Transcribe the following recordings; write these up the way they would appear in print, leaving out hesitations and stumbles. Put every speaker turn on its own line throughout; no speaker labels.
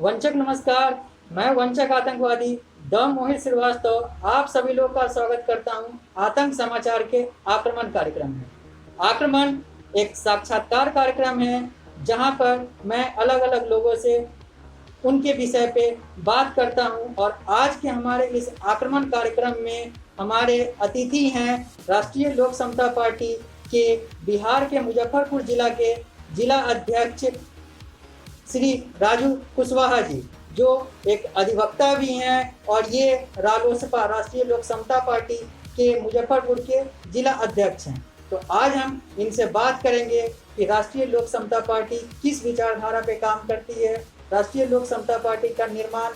वंचक नमस्कार। मैं वंचक आतंकवादी द मोहित श्रीवास्तव आप सभी लोग का स्वागत करता हूं आतंक समाचार के आक्रमण कार्यक्रम में। आक्रमण एक साक्षात्कार कार्यक्रम है जहां पर मैं अलग अलग लोगों से उनके विषय पे बात करता हूं और आज के हमारे इस आक्रमण कार्यक्रम में हमारे अतिथि हैं राष्ट्रीय लोक समता पार्टी के बिहार के मुजफ्फरपुर जिला के जिला अध्यक्ष श्री राजू कुशवाहा जी, जो एक अधिवक्ता भी हैं और ये रालोसपा राष्ट्रीय लोक समता पार्टी के मुजफ्फरपुर के जिला अध्यक्ष हैं। तो आज हम इनसे बात करेंगे कि राष्ट्रीय लोक समता पार्टी किस विचारधारा पे काम करती है, राष्ट्रीय लोक समता पार्टी का निर्माण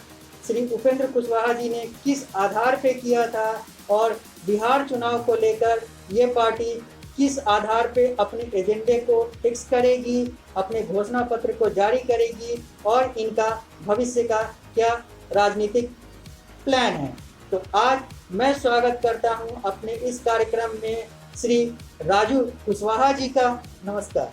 श्री उपेंद्र कुशवाहा जी ने किस आधार पे किया था और बिहार चुनाव को लेकर ये पार्टी किस आधार पे अपने एजेंडे को फिक्स करेगी, अपने घोषणा पत्र को जारी करेगी और इनका भविष्य का क्या राजनीतिक प्लान है। तो आज मैं स्वागत करता हूं अपने इस कार्यक्रम में श्री राजू कुशवाहा जी का। नमस्कार।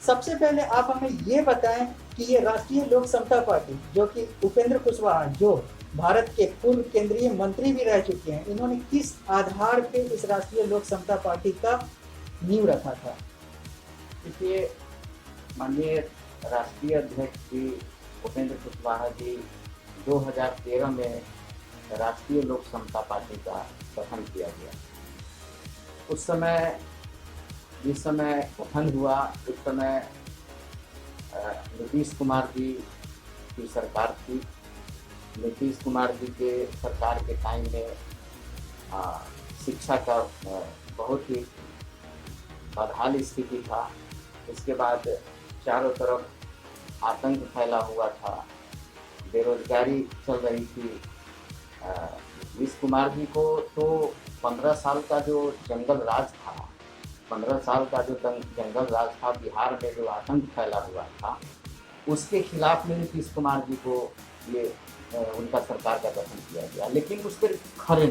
सबसे पहले आप हमें ये बताएं कि ये राष्ट्रीय लोक समता पार्टी, जो कि उपेंद्र कुशवाहा जो भारत के पूर्व केंद्रीय मंत्री भी रह चुके हैं, इन्होंने किस आधार पे इस राष्ट्रीय लोक समता पार्टी का नींव रखा था?
देखिए, माननीय राष्ट्रीय अध्यक्ष श्री उपेंद्र कुशवाहा जी 2013 में राष्ट्रीय लोक समता पार्टी का गठन किया गया। उस समय जिस समय गठन हुआ उस समय नीतीश कुमार जी की सरकार थी। नीतीश कुमार जी के सरकार के टाइम में शिक्षा का बहुत ही बदहाल स्थिति था। इसके बाद चारों तरफ आतंक फैला हुआ था, बेरोजगारी चल रही थी। नीतीश कुमार जी को तो 15 साल का जो जंगल राज था, 15 साल का जो जंगल राज था, बिहार में जो आतंक फैला हुआ था, उसके खिलाफ में नीतीश कुमार जी को ये उनका सरकार का गठन किया गया। लेकिन उस पर खड़े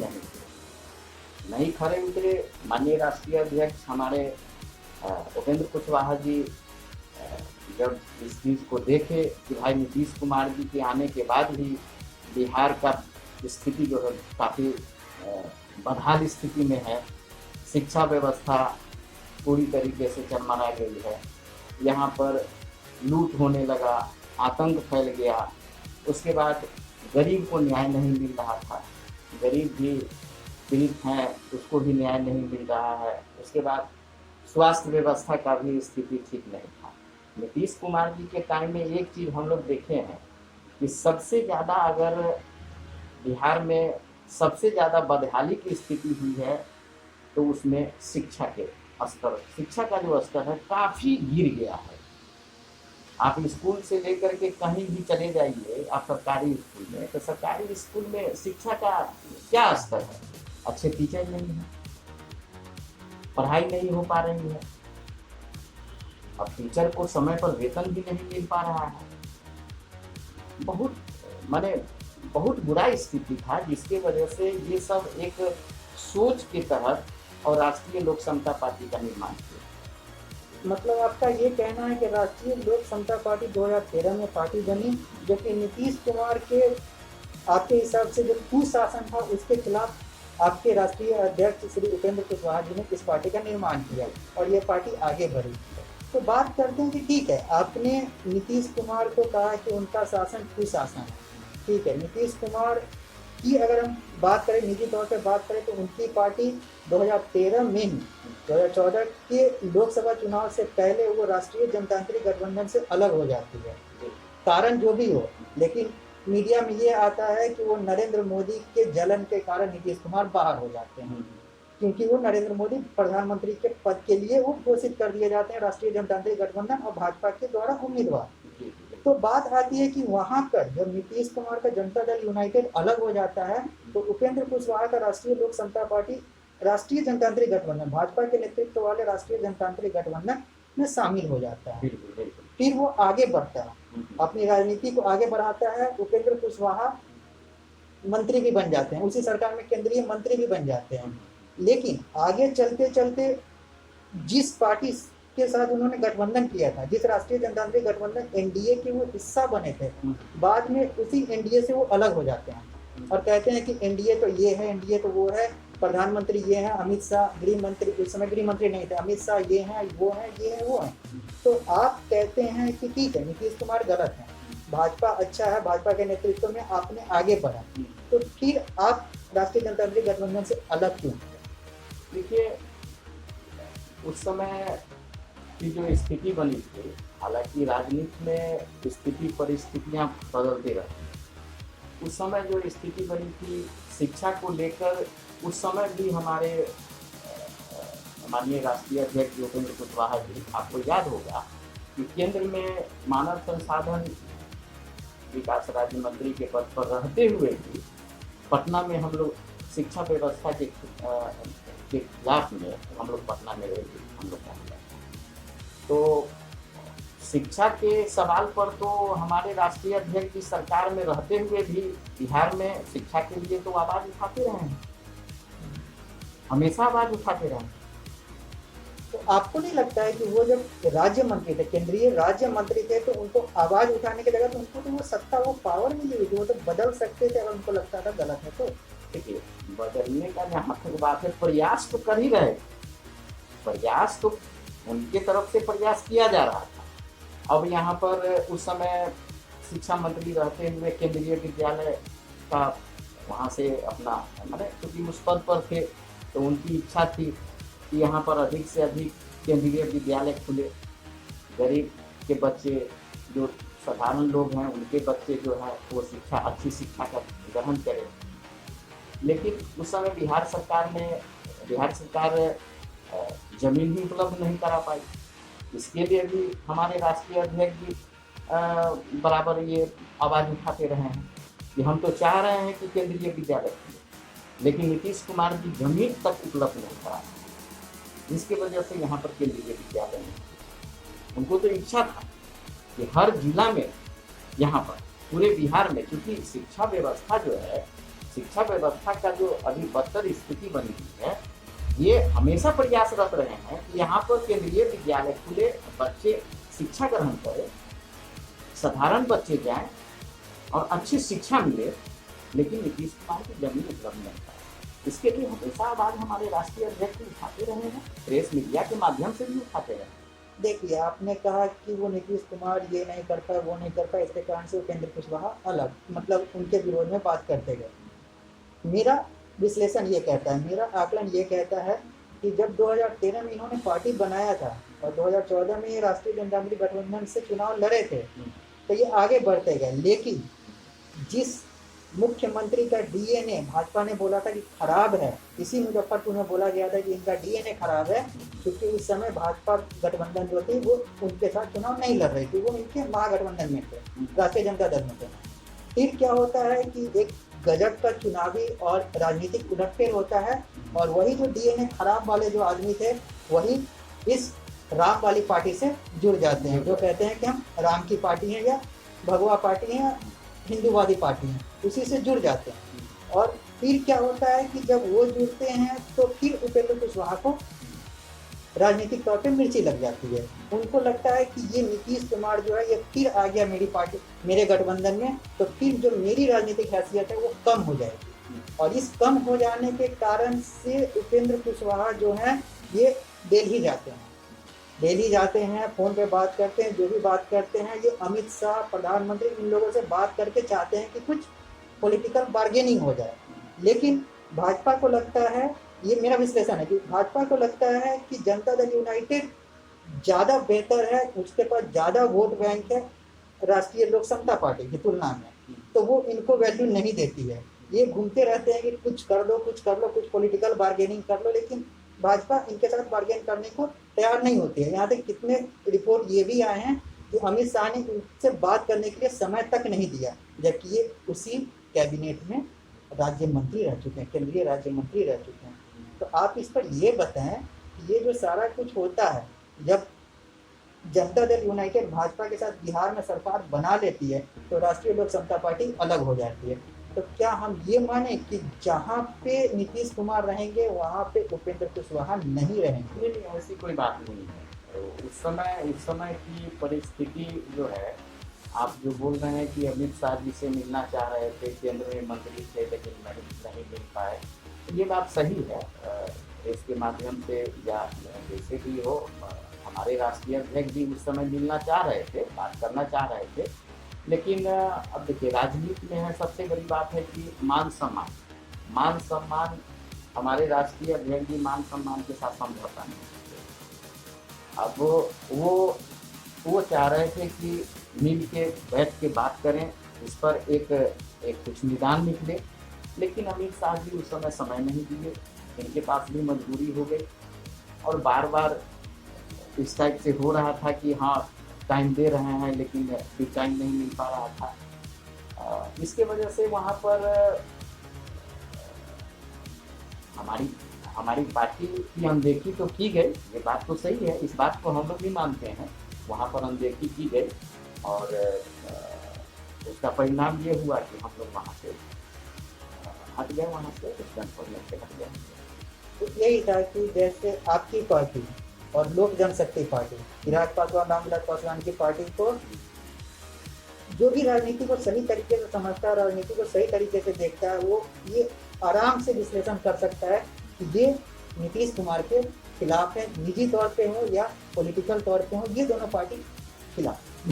नहीं खड़े उतरे माननीय राष्ट्रीय अध्यक्ष हमारे उपेंद्र कुशवाहा जी। जब इस चीज़ को देखे कि भाई नीतीश कुमार जी के आने के बाद भी बिहार का स्थिति जो है काफ़ी बदहाल स्थिति में है, शिक्षा व्यवस्था पूरी तरीके से चरमरा गई है, यहाँ पर लूट होने लगा, आतंक फैल गया। उसके बाद गरीब को न्याय नहीं मिल रहा था, गरीब भी पीड़ित हैं, उसको भी न्याय नहीं मिल रहा है। उसके बाद स्वास्थ्य व्यवस्था का भी स्थिति ठीक नहीं था। नीतीश कुमार जी के टाइम में एक चीज़ हम लोग देखे हैं कि सबसे ज़्यादा अगर बिहार में सबसे ज़्यादा बदहाली की स्थिति हुई है तो उसमें शिक्षा के स्तर, शिक्षा का जो स्तर है काफ़ी गिर गया है। आप स्कूल से लेकर के कहीं भी चले जाइए, आप सरकारी स्कूल में, तो सरकारी स्कूल में शिक्षा का क्या स्तर है? अच्छे टीचर नहीं हैं, पढ़ाई नहीं हो पा रही है, अब टीचर को समय पर वेतन भी नहीं मिल पा रहा है। बहुत बुरा स्थिति था, जिसके वजह से ये सब एक सोच के तहत और राष्ट्रीय लोक समता पार्टी का निर्माण किया।
मतलब आपका ये कहना है कि राष्ट्रीय लोक समता पार्टी 2013 में पार्टी बनी, जो कि नीतीश कुमार के आपके हिसाब से जो कुशासन था उसके खिलाफ आपके राष्ट्रीय अध्यक्ष श्री उपेंद्र कुशवाहा जी ने इस पार्टी का निर्माण किया और ये पार्टी आगे बढ़ी। तो बात करते हैं कि ठीक है, आपने नीतीश कुमार को कहा कि उनका शासन कुशासन है, ठीक है। नीतीश कुमार की अगर हम बात करें, निजी तौर पे बात करें, तो उनकी पार्टी 2013 में ही 2014 के लोकसभा चुनाव से पहले वो राष्ट्रीय जनतांत्रिक गठबंधन से अलग हो जाती है, कारण जो भी हो। लेकिन मीडिया में ये आता है कि वो नरेंद्र मोदी के जलन के कारण नीतीश कुमार बाहर हो जाते हैं, क्योंकि वो नरेंद्र मोदी प्रधानमंत्री के पद के लिए वो घोषित कर दिए जाते हैं राष्ट्रीय जनतांत्रिक गठबंधन और भाजपा के द्वारा उम्मीदवार। तो बात आती है कि वहां पर जब नीतीश कुमार का जनता दल यूनाइटेड अलग हो जाता है तो उपेंद्र कुशवाहा का राष्ट्रीय लोक समता पार्टी राष्ट्रीय जनतांत्रिक गठबंधन, भाजपा के नेतृत्व वाले राष्ट्रीय जनतांत्रिक गठबंधन में शामिल हो जाता है। फिर वो आगे बढ़ता है, अपनी राजनीति को आगे बढ़ाता है। उपेंद्र कुशवाहा मंत्री भी बन जाते हैं, उसी सरकार में केंद्रीय मंत्री भी बन जाते हैं। लेकिन आगे चलते चलते जिस पार्टी के साथ उन्होंने गठबंधन किया था, जिस राष्ट्रीय जनतांत्रिक गठबंधन एनडीए के वो हिस्सा बने थे, बाद में उसी एनडीए से वो अलग हो जाते हैं और कहते हैं कि एनडीए तो ये है, एनडीए तो वो है, प्रधानमंत्री ये है, अमित शाह गृह मंत्री, उस समय गृह मंत्री नहीं थे, अमित शाह ये है, वो है, ये है, वो है। तो आप कहते हैं कि ठीक है नीतीश कुमार गलत है, भाजपा अच्छा है, भाजपा के नेतृत्व में आपने आगे बढ़ा, तो फिर आप राष्ट्रीय जनतांत्रिक गठबंधन से अलग क्यों?
देखिए, उस समय की जो स्थिति बनी थी, हालांकि राजनीति में स्थिति परिस्थितियां बदलती रहती, उस समय जो स्थिति बनी थी शिक्षा को लेकर, उस समय भी हमारे माननीय राष्ट्रीय अध्यक्ष उपेंद्र कुशवाहा जी, आपको याद होगा कि केंद्र में मानव संसाधन विकास राज्य मंत्री के पद पर रहते हुए भी पटना में हम लोग शिक्षा व्यवस्था के खिलाफ में हम लोग पटना में रहे, हम लोग पहुँच गए। तो शिक्षा के सवाल पर तो हमारे राष्ट्रीय अध्यक्ष की सरकार में रहते हुए भी बिहार में शिक्षा के लिए तो आवाज उठाते रहे हैं, हमेशा आवाज उठाते रहे हैं।
तो आपको नहीं लगता है कि वो जब राज्य मंत्री थे, केंद्रीय राज्य मंत्री थे, तो उनको आवाज उठाने की जगह तो उनको तो वो सत्ता, वो पावर मिली हुई थी, वो तो बदल सकते थे अगर उनको लगता था गलत है तो?
देखिए, बदलने का जहाँ तक बात है, प्रयास तो कर ही रहे, प्रयास तो उनके तरफ से प्रयास किया जा रहा था। अब यहाँ पर उस समय शिक्षा मंत्री रहते हुए केंद्रीय विद्यालय का वहाँ से अपना मैंने क्योंकि उस पद पर थे, तो उनकी इच्छा थी कि यहाँ पर अधिक से अधिक केंद्रीय विद्यालय खुले, गरीब के बच्चे, जो साधारण लोग हैं, उनके बच्चे जो है वो शिक्षा, अच्छी शिक्षा का ग्रहण करें। लेकिन उस समय बिहार सरकार जमीन भी उपलब्ध नहीं करा पाई। इसके लिए भी हमारे राष्ट्रीय अध्यक्ष भी बराबर ये आवाज़ उठाते रहे हैं कि हम तो चाह रहे हैं कि केंद्रीय विद्यालय खुले, लेकिन नीतीश कुमार जी जमीन तक उपलब्ध नहीं करा, जिसकी वजह से यहाँ पर केंद्रीय विद्यालय नहीं। उनको तो इच्छा था कि हर जिला में, यहाँ पर पूरे बिहार में, क्योंकि शिक्षा व्यवस्था जो है, शिक्षा व्यवस्था का जो अभी बदतर स्थिति बनी हुई है, ये हमेशा प्रयासरत रहे हैं कि यहाँ पर केंद्रीय विद्यालय खुले, बच्चे शिक्षा ग्रहण करें, साधारण बच्चे जाएं और अच्छी शिक्षा मिले, लेकिन नीतीश कुमार की जमीन उपलब्ध नहीं था। इसके लिए हमेशा आवाज हमारे राष्ट्रीय अध्यक्ष उठाते रहे हैं, प्रेस मीडिया के माध्यम से भी उठाते रहे हैं।
देखिए, आपने कहा कि वो नीतीश कुमार ये नहीं कर पाए, वो नहीं कर पाए, इसके कारण से उपेंद्र कुशवाहा अलग, मतलब उनके विरोध में बात करते गए। मेरा विश्लेषण ये कहता है, मेरा आकलन ये कहता है कि जब 2013 में इन्होंने पार्टी बनाया था और 2014 में ये राष्ट्रीय जनतांत्रिक गठबंधन से चुनाव लड़े थे, तो ये आगे बढ़ते गए। लेकिन जिस मुख्यमंत्री का डीएनए भाजपा ने बोला था कि खराब है, इसी मुजफ्फरपुर में बोला गया था कि इनका डीएनए खराब है, क्योंकि उस समय भाजपा गठबंधन जो थी वो उनके साथ चुनाव नहीं लड़ रही थी, वो इनके महागठबंधन में थे, राष्ट्रीय जनता दल में थे। फिर क्या होता है कि एक गजब का चुनावी और राजनीतिक उलटफेर होता है, और वही जो डीएनए खराब वाले जो आदमी थे, वही इस राम वाली पार्टी से जुड़ जाते हैं, जो कहते हैं कि हम राम की पार्टी हैं या भगवा पार्टी हैं या हिंदूवादी पार्टी हैं, उसी से जुड़ जाते हैं। और फिर क्या होता है कि जब वो जुड़ते हैं तो फिर उपेंद्र कुशवाहा को राजनीतिक तौर पे मिर्ची लग जाती है। उनको लगता है कि ये नीतीश कुमार जो है ये फिर आ गया मेरी पार्टी, मेरे गठबंधन में, तो फिर जो मेरी राजनीतिक हैसियत है वो कम हो जाएगी। और इस कम हो जाने के कारण से उपेंद्र कुशवाहा जो है ये दिल्ली जाते हैं, दिल्ली जाते हैं, फ़ोन पे बात करते हैं, जो भी बात करते हैं ये अमित शाह, प्रधानमंत्री, इन लोगों से बात करके चाहते हैं कि कुछ पॉलिटिकल बार्गेनिंग हो जाए। लेकिन भाजपा को लगता है, ये मेरा विश्लेषण है कि भाजपा को लगता है कि जनता दल यूनाइटेड ज़्यादा बेहतर है, उसके पास ज़्यादा वोट बैंक है राष्ट्रीय लोक समता पार्टी की तुलना में, तो वो इनको वैल्यू नहीं देती है। ये घूमते रहते हैं कि कुछ कर लो, कुछ कर लो, कुछ पॉलिटिकल बार्गेनिंग कर लो, लेकिन भाजपा इनके साथ बार्गेन करने को तैयार नहीं होती है। यहाँ तक कितने रिपोर्ट ये भी आए हैं कि अमित शाह ने उनसे बात करने के लिए समय तक नहीं दिया, जबकि ये उसी कैबिनेट में राज्य मंत्री रह चुके हैं, केंद्रीय राज्य मंत्री रह चुके हैं। तो आप इस पर ये बताएं कि ये जो सारा कुछ होता है, जब जनता दल यूनाइटेड भाजपा के साथ बिहार में सरकार बना लेती है तो राष्ट्रीय लोक समता पार्टी अलग हो जाती है, तो क्या हम ये माने कि जहाँ पे नीतीश कुमार रहेंगे वहाँ पे उपेंद्र कुशवाहा नहीं रहेंगे?
नहीं, ऐसी कोई बात नहीं है, तो उस समय की परिस्थिति जो है, आप जो बोल रहे हैं कि अमित शाह जी से मिलना चाह रहे थे, केंद्र में मंत्री थे लेकिन नहीं मिल पाए, तो ये बात सही है। इसके माध्यम से या जैसे भी हो, हमारे राष्ट्रीय अध्यक्ष भी उस समय मिलना चाह रहे थे, बात करना चाह रहे थे, लेकिन अब देखिए राजनीति में है, सबसे बड़ी बात है कि मान सम्मान। हमारे राष्ट्रीय अध्यक्ष जी मान सम्मान के साथ समझौता नहीं करते। अब वो चाह रहे थे कि मिल के बैठ के बात करें, इस पर एक कुछ निदान निकले, लेकिन अमित शाह जी उस समय नहीं दिए, इनके पास भी मजबूरी हो गई, और बार बार इस टाइप से हो रहा था कि हाँ टाइम दे रहे हैं लेकिन फिर टाइम नहीं मिल पा रहा था। इसके वजह से वहाँ पर हमारी पार्टी की अनदेखी तो की गई, ये बात तो सही है, इस बात को हम लोग भी मानते हैं, वहाँ पर अनदेखी की गई, और उसका परिणाम ये हुआ कि हम लोग वहाँ से हट गए, वहाँ से हट गए।
तो यही था कि जैसे आपकी पार्टी और लोक जनशक्ति पार्टी, चिराग पासवान, रामविलास पासवान की पार्टी को जो भी राजनीति को सही तरीके से समझता है, राजनीति को सही तरीके से देखता है, वो ये आराम से विश्लेषण कर सकता है कि ये नीतीश कुमार के खिलाफ है, निजी तौर पे हो या पॉलिटिकल तौर पे हो, ये दोनों पार्टी खिलाफ।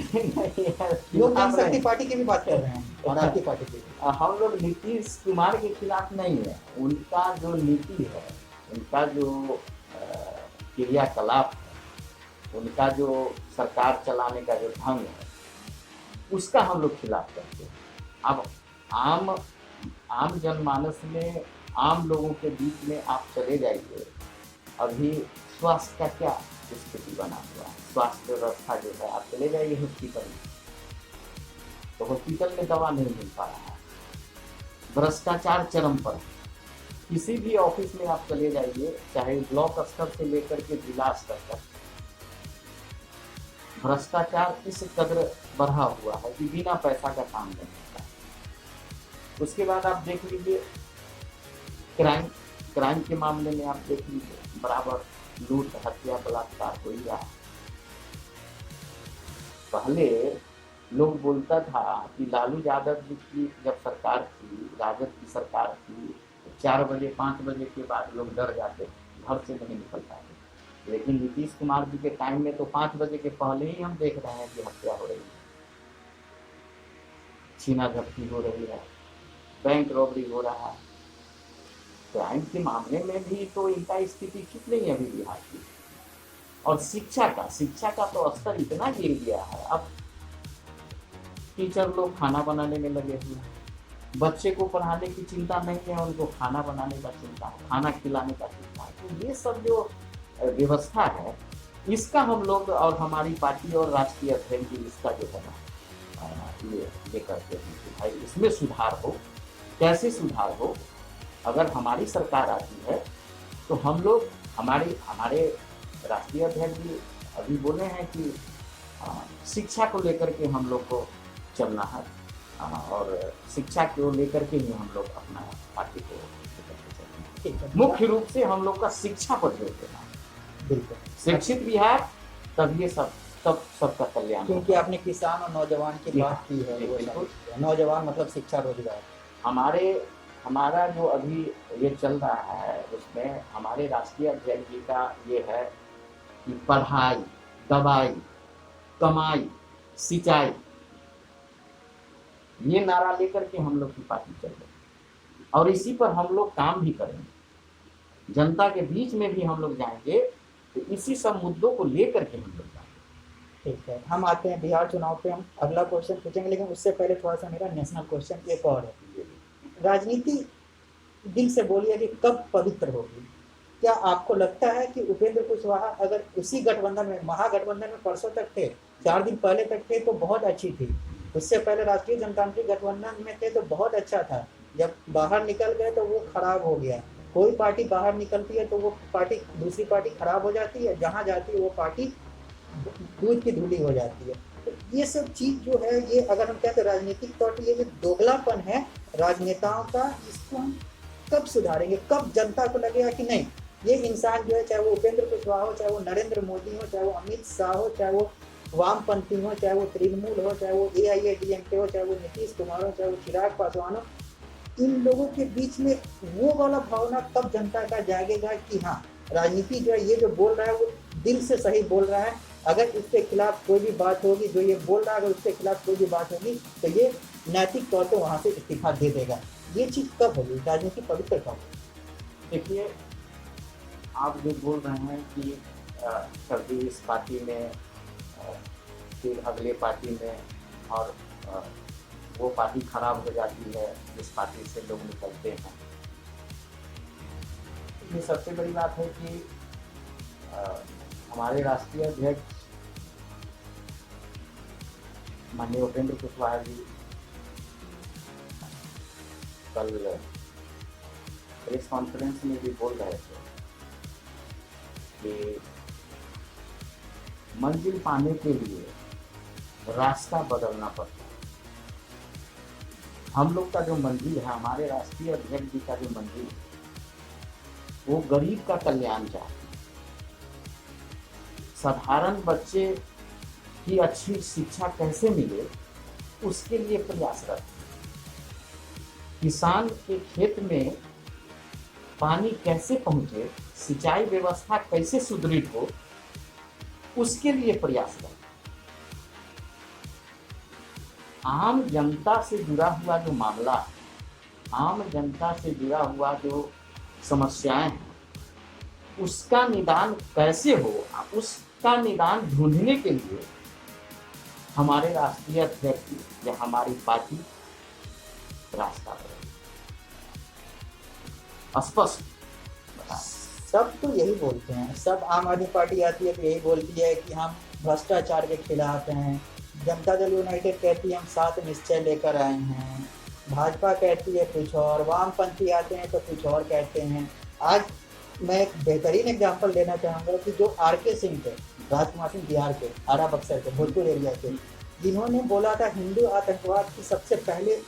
लोक जनशक्ति पार्टी की भी बात कर रहे हैं और आपकी पार्टी की।
हम लोग नीतीश कुमार के खिलाफ नहीं है, उनका जो नीति है, उनका जो क्रियाकलाप है, उनका जो सरकार चलाने का जो ढंग है, उसका हम लोग खिलाफ करते हैं। अब आम जनमानस में, आम लोगों के बीच में आप चले जाइए, अभी स्वास्थ्य का क्या स्थिति बना हुआ है, स्वास्थ्य व्यवस्था जो है, आप चले जाइए हॉस्पिटल में, तो हॉस्पिटल में दवा नहीं मिल पा रहा है, भ्रष्टाचार चरम पर है। किसी भी ऑफिस में आप चले जाइए, चाहे ब्लॉक स्तर से लेकर के जिला स्तर तक, भ्रष्टाचार इस कदर बढ़ा हुआ है कि बिना पैसा का काम नहीं होता। उसके बाद आप देख लीजिए क्राइम के मामले में, आप देख लीजिए बराबर लूट, हत्या, बलात्कार हो ही रहा है। पहले लोग बोलता था कि लालू यादव जी की जब सरकार थी, राजद की सरकार थी, 4 बजे 5 बजे के बाद लोग डर जाते, घर से नहीं निकल पाते, लेकिन नीतीश कुमार जी के टाइम में तो 5 बजे के पहले ही हम देख रहे हैं कि हत्या हो रही है, छीना झपटी हो रही है, बैंक रॉबरी हो रहा है। क्राइम के मामले में भी तो इनका स्थिति ठीक नहीं है अभी बिहार की। और शिक्षा का तो स्तर इतना गिर गया है, अब टीचर लोग खाना बनाने में लगे हुए हैं, बच्चे को पढ़ाने की चिंता नहीं है, उनको खाना बनाने का चिंता है, खाना खिलाने का चिंता है। तो ये सब जो व्यवस्था है, इसका हम लोग और हमारी पार्टी और राष्ट्रीय अध्यक्ष जी इसका जो है ना ये करते हैं कि भाई इसमें सुधार हो। कैसे सुधार हो? अगर हमारी सरकार आती है तो हम लोग, हमारे राष्ट्रीय अध्यक्ष जी अभी बोले हैं कि शिक्षा को लेकर के हम लोग को चलना है, और शिक्षा को लेकर के ही हम लोग अपना पार्टी को मुख्य रूप से हम लोग का शिक्षा पर जोर देना है।
बिल्कुल,
शिक्षित बिहार, तब ये सबका कल्याण।
क्योंकि आपने किसान और नौजवान की बात की है, वो नौजवान मतलब शिक्षा, रोजगार।
हमारा जो अभी ये चल रहा है, उसमें हमारे राष्ट्रीय अध्यक्ष जी का ये है कि पढ़ाई, दवाई, कमाई, सिंचाई, ये नारा लेकर के हम लोग की पार्टी चल रही है, और इसी पर हम लोग काम भी करेंगे। जनता के बीच में भी हम लोग जाएंगे, तो इसी सब मुद्दों को लेकर के हम लोग जाएंगे।
ठीक है, हम आते हैं बिहार चुनाव पे, हम अगला क्वेश्चन पूछेंगे, लेकिन उससे पहले थोड़ा सा मेरा नेशनल क्वेश्चन एक और है। राजनीति दिल से बोलिए कि कब पवित्र होगी? क्या आपको लगता है कि उपेंद्र कुशवाहा अगर उसी गठबंधन में, महागठबंधन में परसों तक थे, 4 दिन पहले तक थे तो बहुत अच्छी थी, उससे पहले राष्ट्रीय जनतांत्रिक गठबंधन में थे तो बहुत अच्छा था, जब बाहर निकल गए तो वो खराब हो गया। कोई पार्टी बाहर निकलती है तो वो पार्टी, दूसरी पार्टी खराब हो जाती है, जहाँ जाती है वो पार्टी दूध की धूली हो जाती है। तो ये सब चीज जो है, ये अगर हम कहते हैं राजनीतिक तौर पर ये जो दोगलापन है राजनेताओं का, इसको हम कब सुधारेंगे? कब जनता को लगेगा कि नहीं ये इंसान जो है, चाहे वो उपेंद्र कुशवाहा हो, चाहे वो नरेंद्र मोदी हो, चाहे वो अमित शाह हो, चाहे वो वामपंथी हो, चाहे वो तृणमूल हो, चाहे वो AIADMK हो, चाहे वो नीतीश कुमार हो, चाहे वो चिराग पासवान हो, इन लोगों के बीच में वो वाला भावना कब जनता का जागेगा कि हाँ, राजनीति जो है, ये जो बोल रहा है वो दिल से सही बोल रहा है। अगर इसके खिलाफ कोई भी बात होगी, जो ये बोल रहा है, अगर उसके खिलाफ कोई भी बात होगी तो ये नैतिक तौर पर वहाँ से इस्तीफा दे देगा। ये चीज़ कब होगी? राजनीति पवित्र कब?
देखिए, आप जो बोल रहे हैं कि कभी इस पार्टी में फिर अगले पार्टी में, और वो पार्टी खराब हो जाती है जिस पार्टी से लोग निकलते हैं। ये सबसे बड़ी बात है कि हमारे राष्ट्रीय अध्यक्ष माननीय उपेंद्र कुशवाहा जी कल प्रेस कॉन्फ्रेंस में भी बोल रहे थे कि मंजिल पाने के लिए रास्ता बदलना पड़ता है। हम लोग का जो मंजिल है, हमारे राष्ट्रीय अध्यक्ष जी का जो मंजिल है, वो गरीब का कल्याण चाहते हैं। साधारण बच्चे की अच्छी शिक्षा कैसे मिले, उसके लिए प्रयासरत है। किसान के खेत में पानी कैसे पहुंचे, सिंचाई व्यवस्था कैसे सुदृढ़ हो, उसके लिए प्रयासरत है। आम जनता से जुड़ा हुआ जो मामला है, आम जनता से जुड़ा हुआ जो समस्याएं हैं, उसका निदान कैसे हो, उसका निदान ढूंढने के लिए हमारे राष्ट्रीय अध्यक्ष या हमारी पार्टी रास्ता स्पष्ट बता।
सब तो यही बोलते हैं, सब आम आदमी पार्टी आती है तो यही बोलती है कि हम भ्रष्टाचार के खिलाफ हैं। जनता दल यूनाइटेड कहती है हम 7 निश्चय लेकर आए हैं। भाजपा कहती है कुछ और, वामपंथी आते हैं तो कुछ और कहते हैं। आज मैं एक बेहतरीन एग्जाम्पल देना चाहूँगा कि जो RK सिंह थे, राजकुमार सिंह, बिहार के आरा बक्सर के भोजपुर एरिया के, जिन्होंने बोला था हिंदू आतंकवाद की सबसे पहले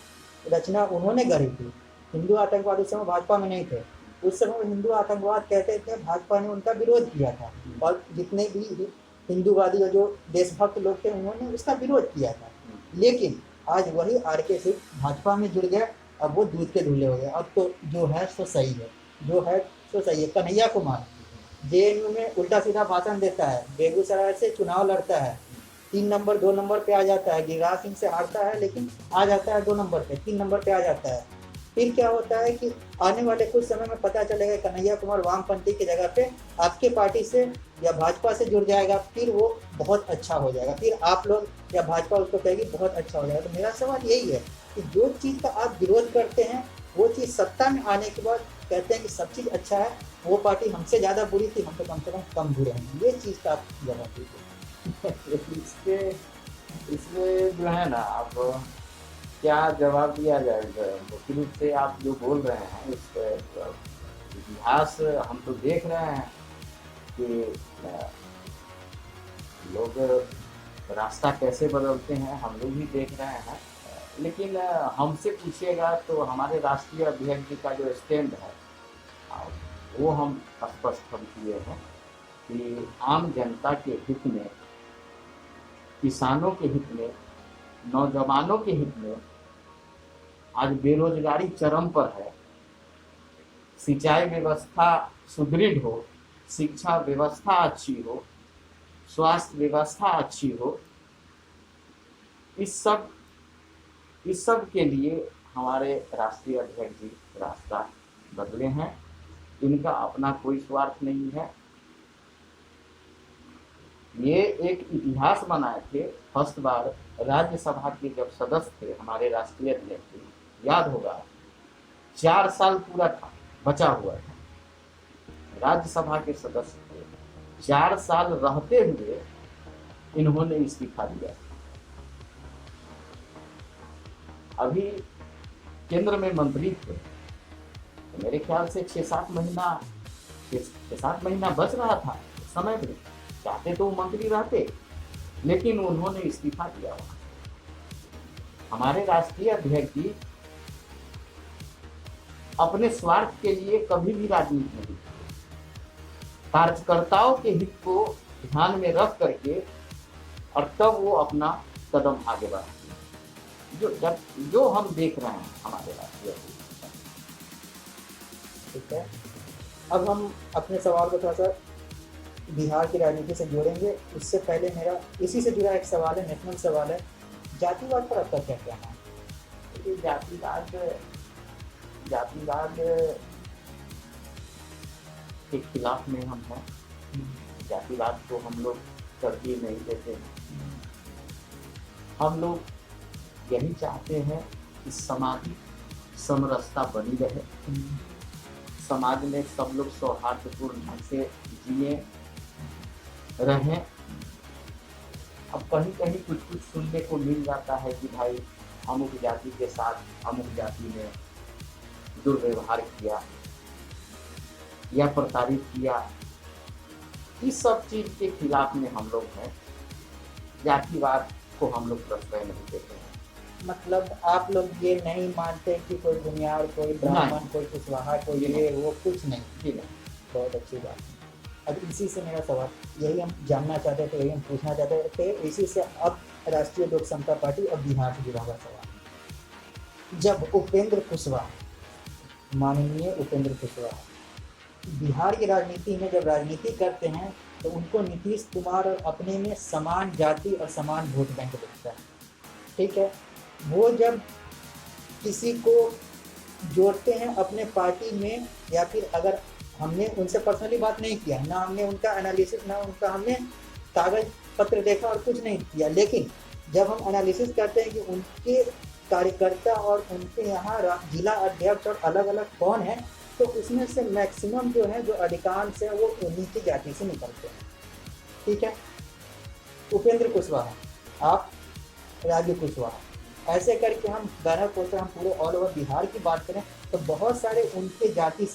रचना उन्होंने गढ़ी थी। हिंदू आतंकवाद उस समय भाजपा में नहीं थे, उस समय वो हिंदू आतंकवाद कहते थे, भाजपा ने उनका विरोध किया था। और जितने भी हिंदूवादी और जो देशभक्त लोग थे उन्होंने उसका विरोध किया था। लेकिन आज वही RK सिंह भाजपा में जुड़ गया, अब वो दूध के धुले हो गए। अब तो जो है सो सही है, जो है सो सही है। कन्हैया कुमार JNU में उल्टा सीधा भाषण देता है, बेगूसराय से चुनाव लड़ता है, 3 नंबर 2 नंबर पे आ जाता है, गिरिराज सिंह से हारता है लेकिन आ जाता है 2 नंबर पे, 3 नंबर पे आ जाता है। फिर क्या होता है कि आने वाले कुछ समय में पता चलेगा कन्हैया कुमार वामपंथी की जगह पे आपके पार्टी से या भाजपा से जुड़ जाएगा, फिर वो बहुत अच्छा हो जाएगा, फिर आप लोग या भाजपा उसको कहेगी बहुत अच्छा हो जाएगा। तो मेरा सवाल यही है कि जो चीज़ का आप विरोध करते हैं वो चीज़ सत्ता में आने के बाद कहते हैं कि सब चीज़ अच्छा है, वो पार्टी हमसे ज़्यादा बुरी थी, हम तो कम से कम बुरे हैं। ये चीज़ का आप जवाब दीजिए।
इसमें जो है ना, आप क्या जवाब दिया जाएगा? मुख्य रूप से आप जो बोल रहे हैं इस इतिहास हम तो देख रहे हैं कि लोग रास्ता कैसे बदलते हैं, हम लोग भी देख रहे हैं। लेकिन हमसे पूछिएगा तो हमारे राष्ट्रीय अध्यक्ष जी का जो स्टैंड है वो हम स्पष्ट हम किए हैं कि आम जनता के हित में, किसानों के हित में, नौजवानों के हित में। आज बेरोजगारी चरम पर है, सिंचाई व्यवस्था सुदृढ़ हो, शिक्षा व्यवस्था अच्छी हो, स्वास्थ्य व्यवस्था अच्छी हो, इस सब के लिए हमारे राष्ट्रीय अध्यक्ष जी रास्ता बदले हैं। इनका अपना कोई स्वार्थ नहीं है। ये एक इतिहास बनाए थे। फर्स्ट बार राज्यसभा के जब सदस्य थे हमारे राष्ट्रीय अध्यक्ष जी, याद होगा 4 साल पूरा था, बचा हुआ था, राज्यसभा के सदस्य थे। 4 साल रहते हुए इन्होंने इस्तीफा दिया। अभी केंद्र में मंत्री थे तो मेरे ख्याल से 6-7 महीना बच रहा था समय में, चाहते तो वो मंत्री रहते, लेकिन उन्होंने इस्तीफा दिया। हमारे राष्ट्रीय अध्यक्ष जी अपने स्वार्थ के लिए कभी भी राजनीति नहीं की। कार्यकर्ताओं के हित को ध्यान में रख करके और तब वो अपना कदम आगे बढ़ाती है, जो हम देख रहे हैं हमारे राष्ट्रीय।
ठीक है, अब हम अपने सवाल को थोड़ा सा बिहार की राजनीति से जोड़ेंगे। उससे पहले मेरा इसी से जुड़ा एक सवाल है, नेशनल सवाल है, जातिवाद पर आपका क्या कहना है?
देखिए, जातिवाद के खिलाफ में हम हैं। जातिवाद को हम लोग तरजीह नहीं देते हैं। हम लोग यही चाहते हैं कि सामाजिक समरसता बनी रहे, समाज में सब लोग सौहार्दपूर्ण ढंग से जिए रहें। अब कहीं कहीं कुछ सुनने को मिल जाता है कि भाई अमुक जाति के साथ अमुक जाति ने दुर्व्यवहार किया या प्रताड़ित किया। इस सब चीज के खिलाफ में हम लोग हैं। जातिवाद को हम लोग प्रश्रय नहीं देते हैं।
मतलब आप लोग ये नहीं मानते कि कोई बुनियाद, कोई ब्राह्मण, कोई कुशवाहा, कोई ये वो कुछ नहीं?
जी नहीं।
बहुत अच्छी बात है। अब इसी से मेरा सवाल, यही हम जानना चाहते थे, यही हम पूछना चाहते थे। इसी से अब राष्ट्रीय लोक समता पार्टी और बिहार से जुड़ा हुआ सवाल। जब उपेंद्र कुशवाहा, माननीय उपेंद्र कुशवाहा बिहार की राजनीति में जब राजनीति करते हैं तो उनको नीतीश कुमार और अपने में समान जाति और समान वोट बैंक दिखता है। ठीक है, वो जब किसी को जोड़ते हैं अपने पार्टी में, या फिर अगर हमने उनसे पर्सनली बात नहीं किया, ना हमने उनका एनालिसिस, ना उनका हमने कागज पत्र देखा और कुछ नहीं किया, लेकिन जब हम एनालिसिस करते हैं कि उनके कार्यकर्ता और उनके यहाँ जिला अध्यक्ष और अलग अलग कौन है, तो उसमें से मैक्सिमम जो है, जो अधिकांश है, वो उन्हीं की जाति से निकलते हैं। ठीक है, उपेंद्र कुशवाहा, आप राजू कुशवाहा, ऐसे करके हम 12 पोस्टर, हम पूरे ऑल ओवर बिहार की बात करें तो बहुत सारे उनके जाति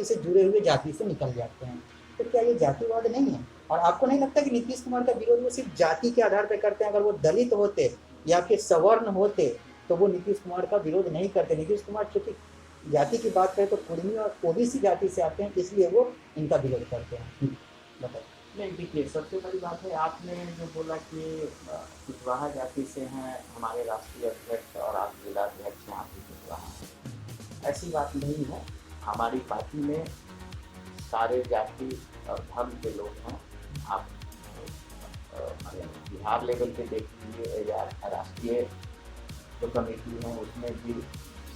से जुड़े हुए जाति से निकल जाते हैं। तो क्या ये जातिवाद नहीं है? और आपको नहीं लगता कि नीतीश कुमार का विरोध वो सिर्फ जाति के आधार पर करते हैं? अगर वो दलित होते या फिर सवर्ण होते तो वो नीतीश कुमार का विरोध नहीं करते। नीतीश कुमार चूंकि जाति की बात करें तो कुर्मी और ओबीसी जाति से आते हैं, इसलिए वो इनका विरोध करते हैं। बताइए।
नहीं, देखिए, सबसे बड़ी बात है, आपने जो बोला कि कुशवाहा जाति से हैं हमारे राष्ट्रीय अध्यक्ष और आप जिला अध्यक्ष यहाँ पे कुशवाहा हैं, ऐसी बात नहीं है। हमारी पार्टी में सारे जाति और धर्म के लोग हैं। आप बिहार लेवल पे देख लीजिए या राष्ट्रीय जो कमेटी है उसमें भी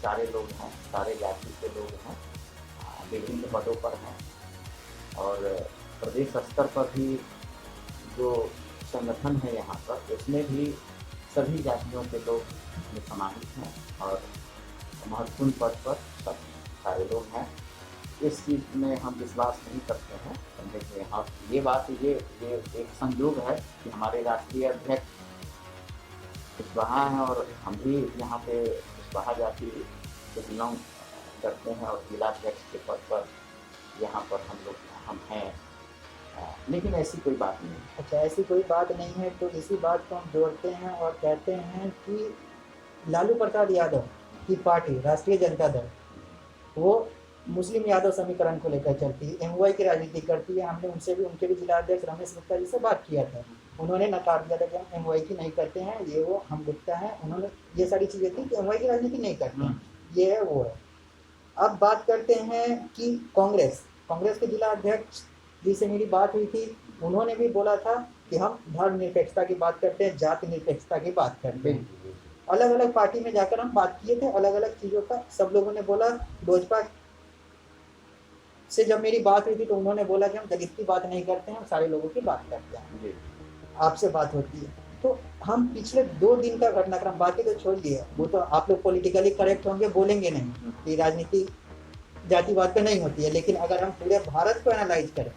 सारे लोग हैं, सारे जाति के लोग हैं, विभिन्न पदों पर हैं। और प्रदेश स्तर पर भी जो संगठन है यहाँ पर, उसमें भी सभी जातियों के लोग समाहित हैं और महत्वपूर्ण पद पर सब सारे लोग हैं। इस चीज़ में हम विश्वास नहीं करते हैं। देखिए, हाँ, ये एक संयोग है कि हमारे राष्ट्रीय अध्यक्ष कुशवाहा हैं और हम भी यहाँ पे कुशवाहा जाति से बिलोंग करते हैं और जिला अध्यक्ष के पद पर यहाँ पर हम हैं। लेकिन ऐसी कोई बात नहीं।
अच्छा, ऐसी कोई बात नहीं है तो इसी बात को हम जोड़ते हैं और कहते हैं कि लालू प्रसाद यादव की पार्टी राष्ट्रीय जनता दल, वो मुस्लिम यादव समीकरण को लेकर चलती है, एमवाई की राजनीति करती है। हमने उनके भी जिला अध्यक्ष रमेश गुप्ता जी से बात किया था, उन्होंने नकार दिया था कि हम एमवाई की नहीं करते हैं, ये वो हम गुप्ता हैं। उन्होंने ये सारी चीज़ें थी कि एमवाई की राजनीति नहीं करते हैं, ये है वो है। अब बात करते हैं कि कांग्रेस के जिला अध्यक्ष जी से मेरी बात हुई थी, उन्होंने भी बोला था कि हम धर्म निरपेक्षता की बात करते हैं, जाति निरपेक्षता की बात करते हैं। अलग अलग पार्टी में जाकर हम बात किए थे अलग अलग चीज़ों का, सब लोगों ने बोला। लोजपा से जब मेरी बात हुई थी तो उन्होंने बोला कि हम दलित की बात नहीं करते हैं, हम सारे लोगों की बात करते हैं। आपसे बात होती है तो हम पिछले 2 दिन का घटनाक्रम, बाकी तो छोड़ दिए, वो तो आप लोग पॉलिटिकली करेक्ट होंगे, बोलेंगे नहीं कि राजनीति जातिवाद पे नहीं होती है। लेकिन अगर हम पूरे भारत को एनालाइज करें,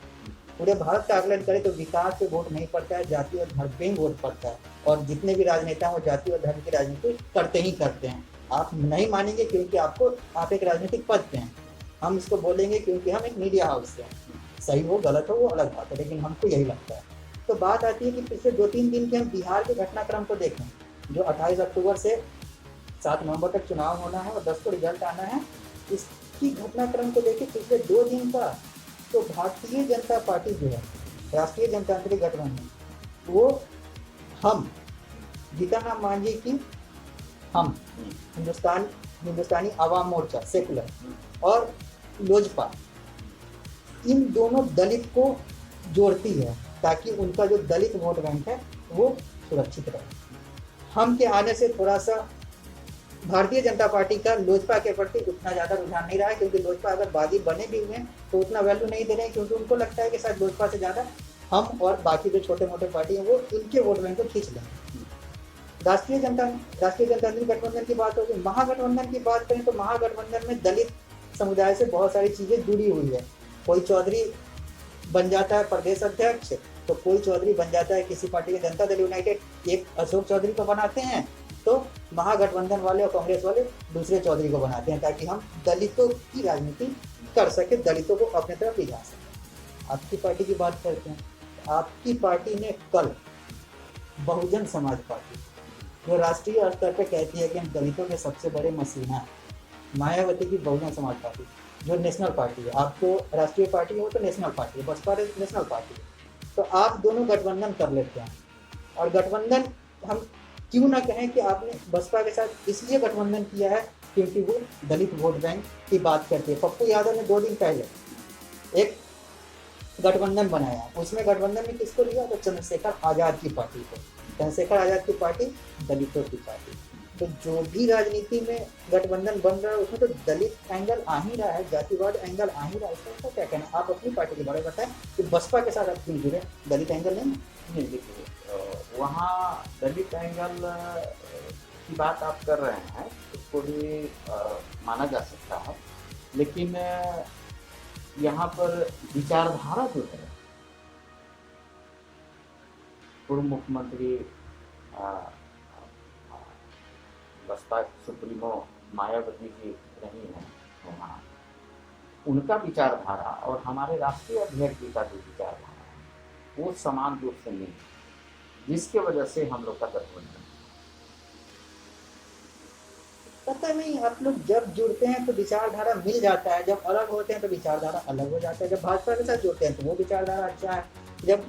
पूरे भारत का आकलन करें तो विकास पे वोट नहीं पड़ता है, जाति और धर्म पे ही वोट पड़ता है। और जितने भी राजनेता हैं वो जाति और धर्म की राजनीति करते ही करते हैं। आप नहीं मानेंगे क्योंकि आप एक राजनीतिक पद पे हैं, हम इसको बोलेंगे क्योंकि हम एक मीडिया हाउस से हैं। सही हो गलत हो वो अलग बात है, लेकिन हमको यही लगता है। तो बात आती है कि पिछले 2-3 दिन के हम बिहार के घटनाक्रम को देखें, जो 28 अक्टूबर से 7 नवंबर तक चुनाव होना है और 10 को रिजल्ट आना है। इसकी घटनाक्रम को देखें, पिछले 2 दिन का तो भारतीय जनता पार्टी जो है, राष्ट्रीय जनतांत्रिक गठबंधन, वो हम जीतन मांझी की हम हिंदुस्तानी आवाम मोर्चा सेकुलर और लोजपा, इन दोनों दलित को जोड़ती है ताकि उनका जो दलित वोट बैंक है वो सुरक्षित रहे। हम के आने से थोड़ा सा भारतीय जनता पार्टी का लोजपा के प्रति उतना ज़्यादा रुझान नहीं रहा है, क्योंकि लोजपा अगर बागी बने भी हुए हैं तो उतना वैल्यू नहीं दे रहे हैं, क्योंकि उनको लगता है कि शायद लोजपा से ज़्यादा हम और बाकी जो छोटे मोटे पार्टी हैं वो इनके वोट बैंक को खींच लेंगे। राष्ट्रीय जनतांत्रिक गठबंधन की बात होगी, महागठबंधन की बात करें तो महागठबंधन में दलित समुदाय से बहुत सारी चीज़ें जुड़ी हुई है। कोई चौधरी बन जाता है प्रदेश अध्यक्ष, तो कोई चौधरी बन जाता है किसी पार्टी के, जनता दल यूनाइटेड एक अशोक चौधरी को बनाते हैं, तो महागठबंधन वाले और कांग्रेस वाले दूसरे चौधरी को बनाते हैं, ताकि हम दलितों की राजनीति कर सके, दलितों को अपने तरफ ले जा सके। आपकी पार्टी की बात करते हैं, आपकी पार्टी ने कल बहुजन समाज पार्टी, जो राष्ट्रीय स्तर पर कहती है कि हम दलितों के सबसे बड़े मसीहा हैं, मायावती की बहुजन समाज पार्टी जो नेशनल पार्टी है, आपको राष्ट्रीय पार्टी है वो तो नेशनल पार्टी है, बसपा नेशनल पार्टी है, तो आप दोनों गठबंधन कर लेते हैं। और गठबंधन हम क्यों ना कहें कि आपने बसपा के साथ इसलिए गठबंधन किया है क्योंकि वो दलित वोट बैंक की बात करती है। पप्पू यादव ने 2 दिन पहले एक गठबंधन बनाया, उसमें गठबंधन में किसको लिया, तो चंद्रशेखर आज़ाद की पार्टी को। चंद्रशेखर आज़ाद की पार्टी दलितों की पार्टी, तो जो भी राजनीति में गठबंधन बन रहा है उसमें तो दलित एंगल आ ही रहा है, जातिवाद एंगल आ ही रहा है। इसका क्या कहना, आप अपनी पार्टी के बारे में बताएं कि बसपा के साथ आप क्यों जुड़े, दलित एंगल नहीं?
देखिए, वहाँ दलित एंगल की बात आप कर रहे हैं, उसको भी माना जा सकता है, लेकिन यहाँ पर विचारधारा जो है, पूर्व मुख्यमंत्री बसपा सुप्रीमो मायावती जी रही हैं वहाँ, उनका विचारधारा और हमारे राष्ट्रीय अध्यक्ष जी का जो विचारधारा है वो समान रूप से नहीं, जिसके वजह से हम लोग का गठबंधन।
पता नहीं, आप लोग जब जुड़ते हैं तो विचारधारा मिल जाता है, जब अलग होते हैं तो विचारधारा अलग हो जाता है। जब भाजपा के साथ जुड़ते हैं तो वो विचारधारा अच्छा है, जब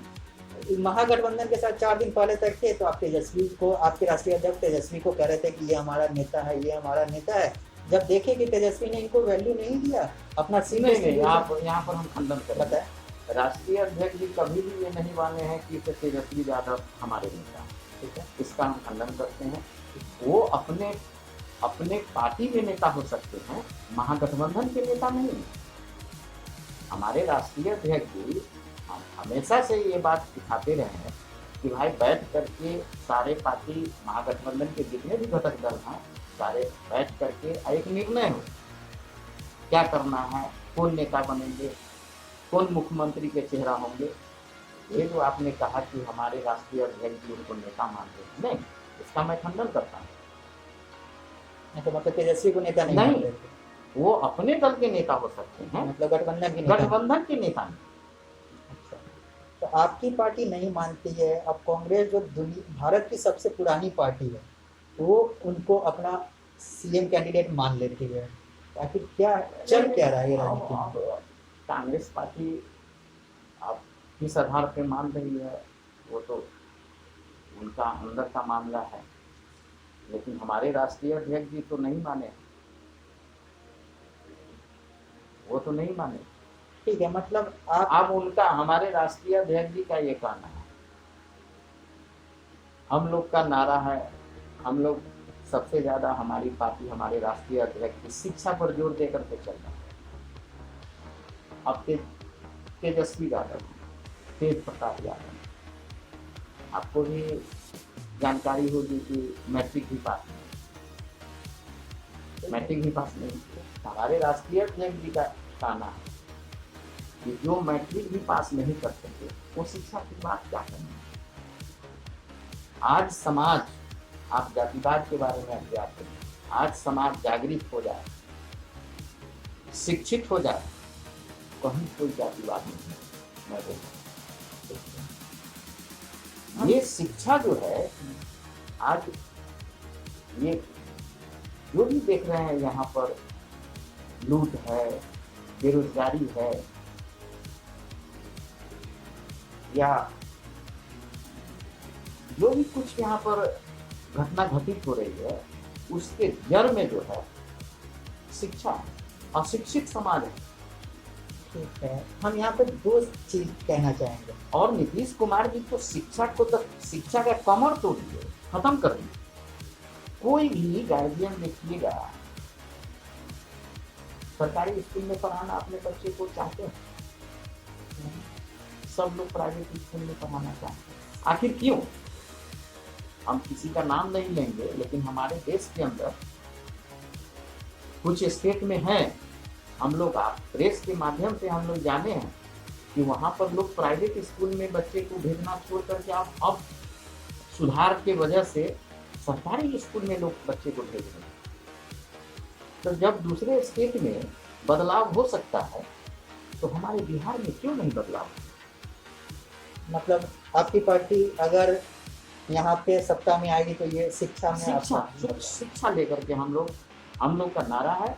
महागठबंधन के साथ 4 दिन पहले तक थे तो आप तेजस्वी को, आपके राष्ट्रीय अध्यक्ष तेजस्वी को कह रहे थे कि ये हमारा नेता है, ये हमारा नेता है। जब देखे कि तेजस्वी ने इनको वैल्यू नहीं दिया, अपना
नहीं, आप यहाँ पर हम खंडन करें,
बताए
राष्ट्रीय अध्यक्ष जी कभी भी ये नहीं माने हैं कि तेजस्वी यादव हमारे नेता, ठीक है, इसका हम खंडन करते हैं। वो अपने पार्टी के नेता हो सकते हैं, महागठबंधन के नेता नहीं। हमारे राष्ट्रीय अध्यक्ष जी हमेशा से ये बात दिखाते रहे हैं कि भाई बैठ करके सारे पार्टी महागठबंधन के जितने भी घटक दल हैं सारे बैठ करके एक निर्णय हो, क्या करना है, कौन नेता बनेंगे, कौन मुख्यमंत्री के चेहरा होंगे। ये जो आपने कहा कि हमारे राष्ट्रीय अध्यक्ष जी उनको नेता मानते हैं, नहीं, इसका मैं खंडन करता हूँ।
तो मतलब तेजस्वी को नेता नहीं,
वो अपने दल के नेता हो सकते हैं,
मतलब गठबंधन
के नेता नहीं।
तो आपकी पार्टी नहीं मानती है, अब कांग्रेस जो भारत की सबसे पुरानी पार्टी है वो उनको अपना सीएम कैंडिडेट मान लेती है, आखिर क्या चल क्या रहा है राजनीति?
कांग्रेस पार्टी आप किस आधार पे मान रही है वो तो उनका अंदर का मामला है, लेकिन हमारे राष्ट्रीय अध्यक्ष जी तो नहीं माने, वो तो नहीं माने।
ठीक है, मतलब
आप उनका, हमारे राष्ट्रीय अध्यक्ष जी का ये कहना है, हम लोग का नारा है, हम लोग सबसे ज्यादा हमारी पार्टी, हमारे राष्ट्रीय अध्यक्ष की शिक्षा पर जोर देकर के चल रहा है। अब तेजस्वी यादव, तेज प्रताप यादव, आपको भी जानकारी होगी कि मैट्रिक भी पास नहीं, हमारे राष्ट्रीय अध्यक्ष जी का कहना है कि जो मैट्रिक भी पास नहीं कर सकते वो शिक्षा की बात क्या करनी। आज समाज, आप जातिवाद के बारे में अध्ययन करें, आज समाज जागृत हो जाए, शिक्षित हो जाए, कहीं कोई जातिवाद नहीं। ये शिक्षा जो है, आज ये जो भी देख रहे हैं यहाँ पर लूट है, बेरोजगारी है, या जो भी कुछ यहाँ पर घटना घटित हो रही है उसके जड़ में जो है शिक्षा, अशिक्षित समाज है।
ठीक है, हम यहाँ पे दो चीज कहना चाहेंगे।
और नीतीश कुमार जी तो शिक्षा को तो शिक्षा का कमर तोड़ दिए, खत्म कर दिए। कोई भी गार्जियन देखिएगा, सरकारी स्कूल में पढ़ाना अपने बच्चे को चाहते हैं, सब लोग प्राइवेट स्कूल में पढ़ाना चाहते हैं। आखिर क्यों? हम किसी का नाम नहीं लेंगे, लेकिन हमारे देश के अंदर कुछ स्टेट में है, हम लोग आप प्रेस के माध्यम से हम लोग जाने हैं कि वहां पर लोग प्राइवेट स्कूल में बच्चे को भेजना छोड़ करके आप अब सुधार के वजह से सरकारी स्कूल में लोग बच्चे को भेज रहे हैं। तो जब दूसरे स्टेट में बदलाव हो सकता है तो हमारे बिहार में क्यों नहीं बदलाव?
मतलब आपकी पार्टी अगर यहाँ पे सत्ता में आएगी तो ये शिक्षा में
शिक्षा लेकर के हम लोग का नारा है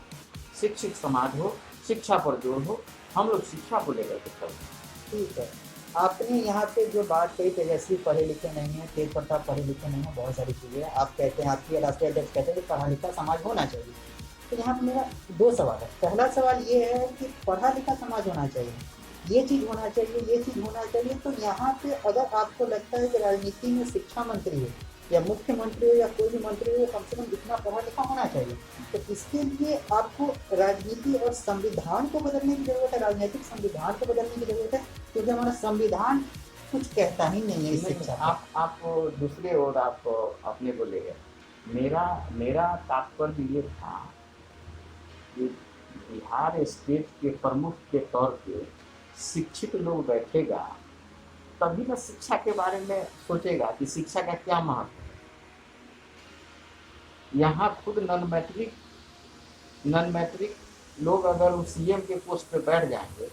शिक्षित समाज हो, शिक्षा पर जोर हो, हम लोग शिक्षा को लेकर के चलते हैं।
ठीक है, आपने यहाँ पे जो बात कही तेजस्वी पढ़े लिखे नहीं है, तेज प्रताप पढ़े लिखे नहीं है, बहुत सारी चीज़ें आप कहते हैं, आपके राष्ट्रीय अध्यक्ष कहते हैं कि पढ़ा लिखा समाज होना चाहिए। तो यहाँ पे मेरा दो सवाल है। पहला सवाल ये है कि पढ़ा लिखा समाज होना चाहिए, ये चीज़ होना चाहिए, ये चीज़ होना चाहिए। तो यहाँ पे अगर आपको लगता है कि राजनीति में शिक्षा मंत्री हो या मुख्यमंत्री हो या कोई भी मंत्री हो, कम से कम इतना पढ़ा लिखा होना चाहिए, तो इसके लिए आपको राजनीति और संविधान को बदलने की जरूरत है, राजनीतिक संविधान को बदलने की जरूरत है, क्योंकि हमारा संविधान कुछ कहता ही नहीं है इस शिक्षा।
आप दूसरे ओर आप अपने बोले मेरा तात्पर्य ये था कि बिहार स्टेट के प्रमुख के तौर पे शिक्षित लोग बैठेगा तभी ना शिक्षा के बारे में सोचेगा कि शिक्षा का क्या महत्व है। यहाँ खुद नॉन मैट्रिक लोग अगर उस सीएम के पोस्ट पे बैठ जाएंगे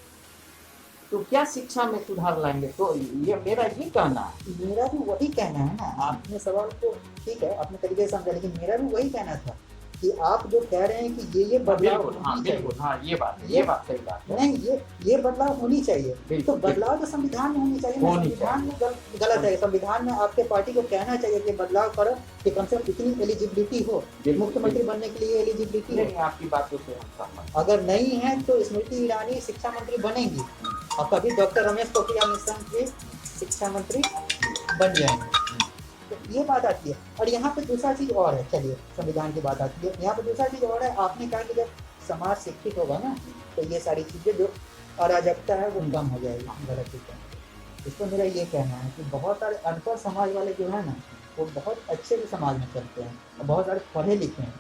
तो क्या शिक्षा में सुधार लाएंगे? तो ये मेरा ही कहना है।
मेरा भी वही कहना है ना, आपने सवाल को ठीक है अपने तरीके से समझा, लेकिन मेरा भी वही कहना था कि आप जो कह रहे हैं कि ये बदलाव
ये बात सही बात है।
नहीं, ये बदलाव होनी चाहिए, तो बदलाव तो संविधान में होनी चाहिए। संविधान में गलत है, संविधान में आपके पार्टी को कहना चाहिए कि बदलाव करो कि कम से कम इतनी एलिजिबिलिटी हो, मुख्यमंत्री बनने के लिए एलिजिबिलिटी
नहीं, आपकी बातों से हम सहमत।
अगर नहीं है तो स्मृति ईरानी शिक्षा मंत्री बनेंगी और कभी डॉक्टर रमेश पोखरियाल निशंक भी शिक्षा मंत्री बन जाएंगे। तो ये बात आती है। और यहाँ पे दूसरा चीज़ और है, चलिए संविधान की बात आती है, यहाँ पे दूसरा चीज़ और है। आपने कहा कि जब समाज शिक्षित होगा ना तो ये सारी चीज़ें जो अराजकता है वो कम हो जाएगी, गलत चीज़ है। इस पर मेरा ये कहना है कि बहुत सारे अनपढ़ समाज वाले जो है ना वो बहुत अच्छे से समाज में चलते हैं और बहुत सारे पढ़े लिखे हैं।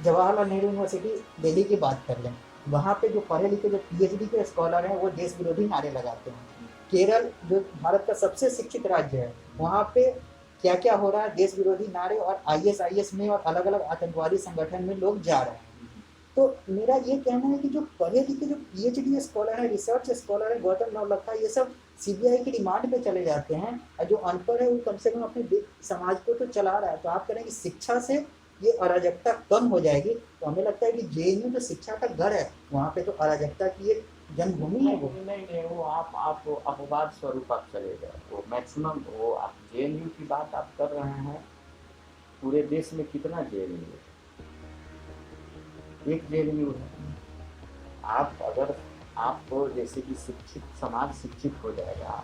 जवाहरलाल नेहरू यूनिवर्सिटी दिल्ली की बात कर लें, वहाँ पे जो पढ़े लिखे जो PhD के स्कॉलर हैं वो देश विरोधी नारे लगाते हैं। केरल जो भारत का सबसे शिक्षित राज्य है, वहाँ पे क्या क्या हो रहा है, देश विरोधी नारे और IS में और अलग अलग आतंकवादी संगठन में लोग जा रहे हैं। तो मेरा ये कहना है कि जो पढ़े लिखे जो PhD स्कॉलर है, रिसर्च स्कॉलर है, गौतम नवलखा, ये सब CBI की डिमांड पे चले जाते हैं और जो अनपढ़ है वो कम से कम अपने समाज को तो चला रहा है। तो आप कह रहे हैं कि शिक्षा से ये अराजकता कम हो जाएगी, तो हमें लगता है कि JNU जो शिक्षा का घर है वहाँ पे तो अराजकता की एक जन्मभूमि है। वो
नहीं, वो आप अपवाद स्वरूप आप चले गए। वो मैक्सिमम वो आप JNU की बात आप कर रहे हैं, पूरे देश में कितना JNU है? एक JNU है। आप अगर आपको जैसे कि शिक्षित समाज शिक्षित हो जाएगा,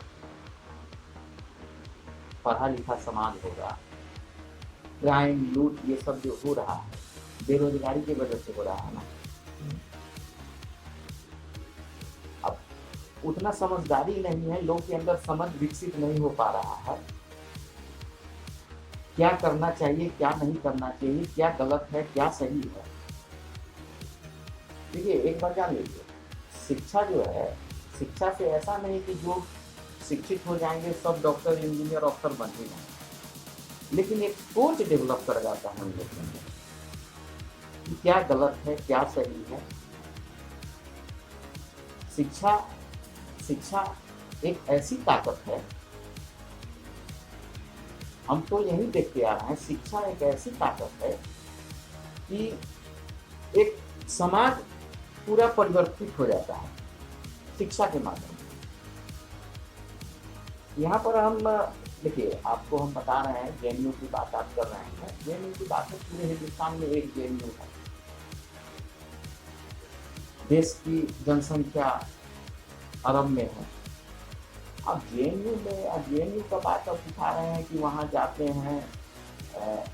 पढ़ा लिखा समाज होगा, क्राइम लूट ये सब जो हो रहा है बेरोजगारी की वजह से हो रहा है ना, अब उतना समझदारी नहीं है, लोग के अंदर समझ विकसित नहीं हो पा रहा है, क्या करना चाहिए क्या नहीं करना चाहिए, क्या गलत है क्या सही है। देखिए एक बार जान लीजिए, शिक्षा जो है, शिक्षा से ऐसा नहीं कि जो शिक्षित हो जाएंगे सब डॉक्टर इंजीनियर अफसर बन ही जाएंगे, लेकिन एक सोच डेवलप कर जाता है उन लोग के अंदर कि क्या गलत है क्या सही है। शिक्षा एक ऐसी ताकत है, हम तो यही देखते आ रहे हैं, शिक्षा एक ऐसी ताकत है कि एक समाज पूरा परिवर्तित हो जाता है शिक्षा के माध्यम से। यहाँ पर हम देखिए, आपको हम बता रहे हैं, जेएनयू की बात आप कर रहे हैं। जेएनयू की बात है, पूरे हिंदुस्तान में एक जेएनयू है। देश की जनसंख्या अरब में है। अब जेएनयू में, अब जेएनयू का बात अब उठा रहे हैं कि वहाँ जाते हैं,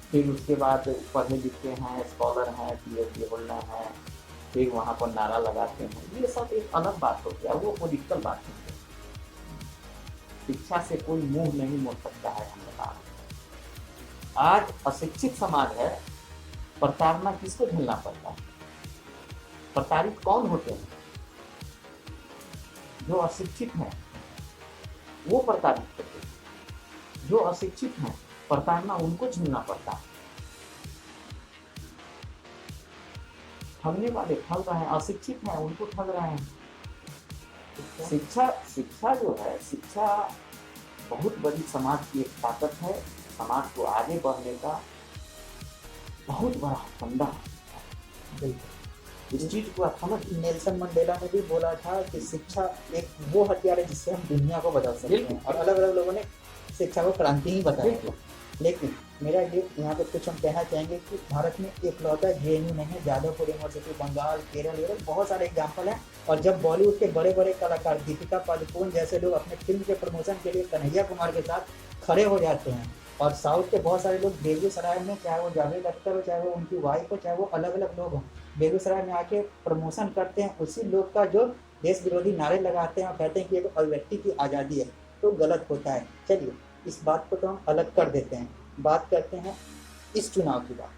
फिर उसके बाद पढ़े लिखे हैं, स्कॉलर हैं, पीएचडी होल्डर हैं, फिर वहाँ पर नारा लगाते हैं। ये सब एक अलग बात हो गया, वो पॉलिटिकल बात हो गई। शिक्षा से कोई मुंह नहीं मोड़ सकता है, हम बता रहे हैं। आज अशिक्षित समाज है, प्रताड़ना किसको झेलना पड़ता है? प्रताड़ित कौन होते हैं? जो अशिक्षित हैं वो प्रताड़ित होते हैं। जो अशिक्षित हैं, प्रताड़ना उनको झेलना पड़ता है। ठगने वाले ठग रहे हैं, अशिक्षित हैं उनको ठग रहे हैं। शिक्षा जो है, शिक्षा बहुत बड़ी समाज की एक ताकत है। समाज को आगे बढ़ने का बहुत बड़ा फंडा है। इस चीज को आप समझ।
नेल्सन मंडेला ने भी बोला था कि शिक्षा एक वो हथियार है जिससे हम दुनिया को बदल सकते हैं, और अलग अलग लोगों ने शिक्षा को क्रांति ही बताया। लेकिन मेरा ये यहाँ पे कुछ हम कहना चाहेंगे कि भारत में एकलौता जेएनयू नहीं है, जादवपुर यूनिवर्सिटी, बंगाल, केरल, ये बहुत सारे एग्जाम्पल हैं। और जब बॉलीवुड के बड़े बड़े कलाकार दीपिका पादुकोण जैसे लोग अपने फिल्म के प्रमोशन के लिए कन्हैया कुमार के साथ खड़े हो जाते हैं, और साउथ के बहुत सारे लोग बेगूसराय में, चाहे वो जावेद अख्तर हो, चाहे वो उनकी वाइफ हो, चाहे वो अलग अलग लोग हों, बेगूसराय में आके प्रमोशन करते हैं उसी लोग का जो देश विरोधी नारे लगाते हैं और कहते हैं कि एक अभिव्यक्ति की आज़ादी है, तो गलत होता है। चलिए इस बात को तो हम अलग कर देते हैं, बात करते हैं इस चुनाव की बात।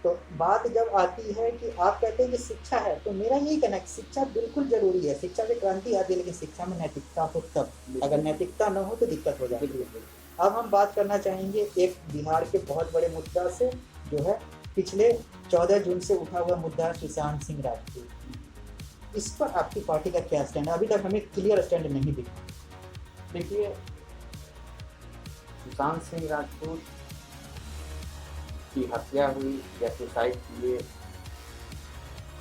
तो बात जब आती है कि आप कहते हैं कि शिक्षा है, तो मेरा यही कहना है कि शिक्षा बिल्कुल जरूरी है, शिक्षा से क्रांति आती है, लेकिन शिक्षा में नैतिकता हो तब। अगर नैतिकता न हो तो दिक्कत हो जाती है। अब हम बात करना चाहेंगे एक बिहार के बहुत बड़े मुद्दा से, जो है पिछले 14 जून से उठा हुआ मुद्दा सुशांत सिंह राजपूत। इस पर आपकी पार्टी का क्या स्टैंड है? अभी तक हमें क्लियर स्टैंड नहीं दिखा।
देखिए, सुशांत सिंह राजपूत की हत्या हुई या सुसाइड किए,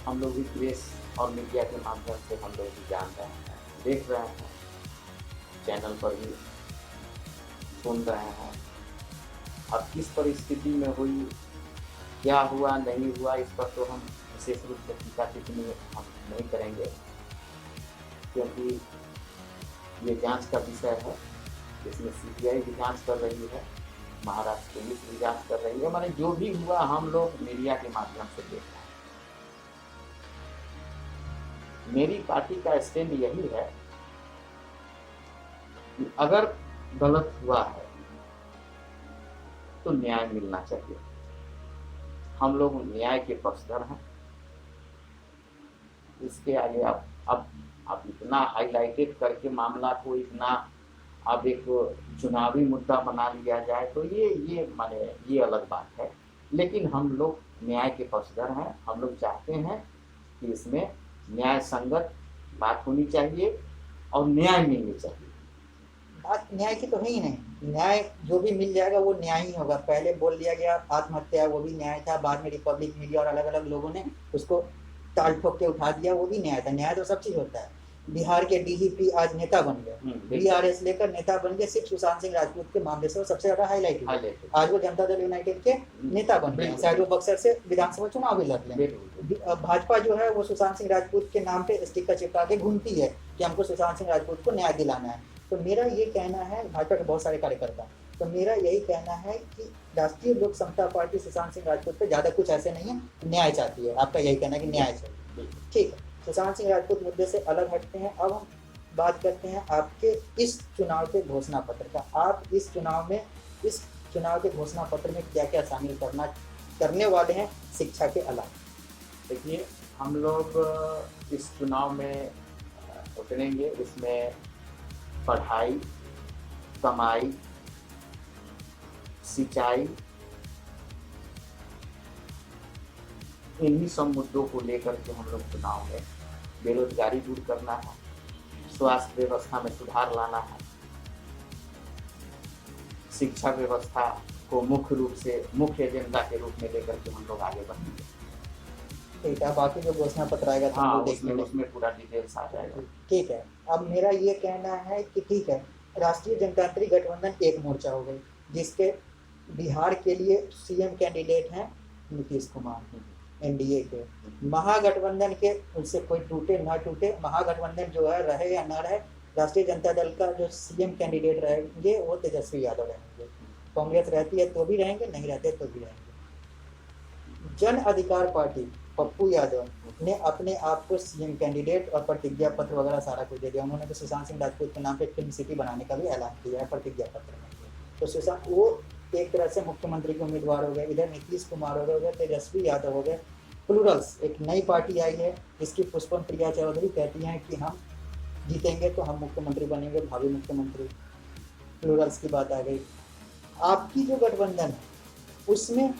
हम लोग भी प्रेस और मीडिया के माध्यम से हम लोग भी जान रहे हैं, देख रहे हैं, चैनल पर भी सुन रहे हैं। अब किस परिस्थिति में हुई, क्या हुआ नहीं हुआ, इस पर तो हम विशेष रूप से टीका टिप्पणी हम नहीं करेंगे, क्योंकि ये जांच का विषय है। इसमें सीबीआई भी जांच कर रही है, महाराष्ट्र पुलिस भी जांच कर रही है। माने जो भी हुआ हम लोग मीडिया के माध्यम से देख रहे हैं। मेरी पार्टी का स्टैंड यही है कि अगर गलत हुआ है तो न्याय मिलना चाहिए। हम लोग न्याय के पक्षधर हैं। इसके आगे अब इतना हाईलाइटेड करके मामला को इतना अब एक चुनावी मुद्दा बना लिया जाए तो ये माने ये अलग बात है। लेकिन हम लोग न्याय के पक्षधर हैं। हम लोग चाहते हैं कि इसमें न्याय संगत बात होनी चाहिए और न्याय मिलनी चाहिए।
बात न्याय की तो है ही नहीं, न्याय जो भी मिल जाएगा वो न्याय ही होगा। पहले बोल दिया गया आत्महत्या, वो भी न्याय था, बाद में रिपब्लिक मीडिया और अलग अलग लोगों ने उसको टाल ठोक के उठा दिया, वो भी न्याय था। न्याय तो सब चीज होता है। बिहार के डीजीपी आज नेता बन गए, बीआरएस लेकर नेता बन गए, सिर्फ सुशांत सिंह राजपूत के मामले से वो सबसे ज्यादा हाईलाइट हुआ। आज वो जनता दल यूनाइटेड के नेता बन गए, शायद वो बक्सर से विधानसभा चुनाव भी लड़ लें। भाजपा जो है वो सुशांत सिंह राजपूत के नाम पे स्टिकर चिपका के घूमती है कि हमको सुशांत सिंह राजपूत को न्याय दिलाना है। तो मेरा ये कहना है, भाजपा के बहुत सारे कार्यकर्ता, तो मेरा यही कहना है कि राष्ट्रीय लोक समता पार्टी सुशांत सिंह राजपूत पे ज्यादा कुछ ऐसे नहीं है, न्याय चाहती है। आपका यही कहना है कि न्याय चाहिए, ठीक है। सुशांत सिंह राजपूत मुद्दे से अलग हटते हैं। अब हम बात करते हैं आपके इस चुनाव के घोषणा पत्र का। आप इस चुनाव के घोषणा पत्र में क्या क्या शामिल करने वाले हैं शिक्षा के अलावा?
देखिए, हम लोग इस चुनाव में उतरेंगे, इसमें पढ़ाई, कमाई, सिंचाई, इन्हीं सब मुद्दों को लेकर के हम लोग चुनाव में, बेरोजगारी दूर करना है, स्वास्थ्य व्यवस्था में सुधार लाना है, शिक्षा व्यवस्था को मुख्य एजेंडा के रूप में लेकर के हम लोग आगे बढ़ेंगे।
ठीक है, बाकी जो घोषणा पत्र आएगा तो
हाँ, उसमें पूरा डिटेल्स आ जाएगा।
ठीक है। अब मेरा ये कहना है कि ठीक है, राष्ट्रीय जनतांत्रिक गठबंधन एक मोर्चा हो गई, जिसके बिहार के लिए सीएम कैंडिडेट हैं नीतीश कुमार एनडीए के। महागठबंधन के उससे कोई टूटे ना टूटे, महागठबंधन जो है रहे या ना रहे, राष्ट्रीय जनता दल का जो सीएम कैंडिडेट रहेंगे वो तेजस्वी यादव रहेंगे। कांग्रेस रहती है तो भी रहेंगे, नहीं रहते तो भी रहेंगे। जन अधिकार पार्टी पप्पू यादव ने अपने आप को सीएम कैंडिडेट और प्रतिज्ञा पत्र वगैरह सारा कुछ दे दिया। उन्होंने तो सुशांत सिंह राजपूत के नाम पे फिल्म सिटी बनाने का भी ऐलान किया है प्रतिज्ञा पत्र में। तो सुशांत वो एक तरह से मुख्यमंत्री के उम्मीदवार हो गए। इधर नीतीश कुमार हो गए, तेजस्वी यादव हो गए। प्लूरल्स एक नई पार्टी आई है, जिसकी पुष्पम प्रिया चौधरी कहती हैं कि हम जीतेंगे तो हम मुख्यमंत्री बनेंगे, भावी मुख्यमंत्री। प्लूरल्स की बात आ गई। आपकी जो गठबंधन है उसमें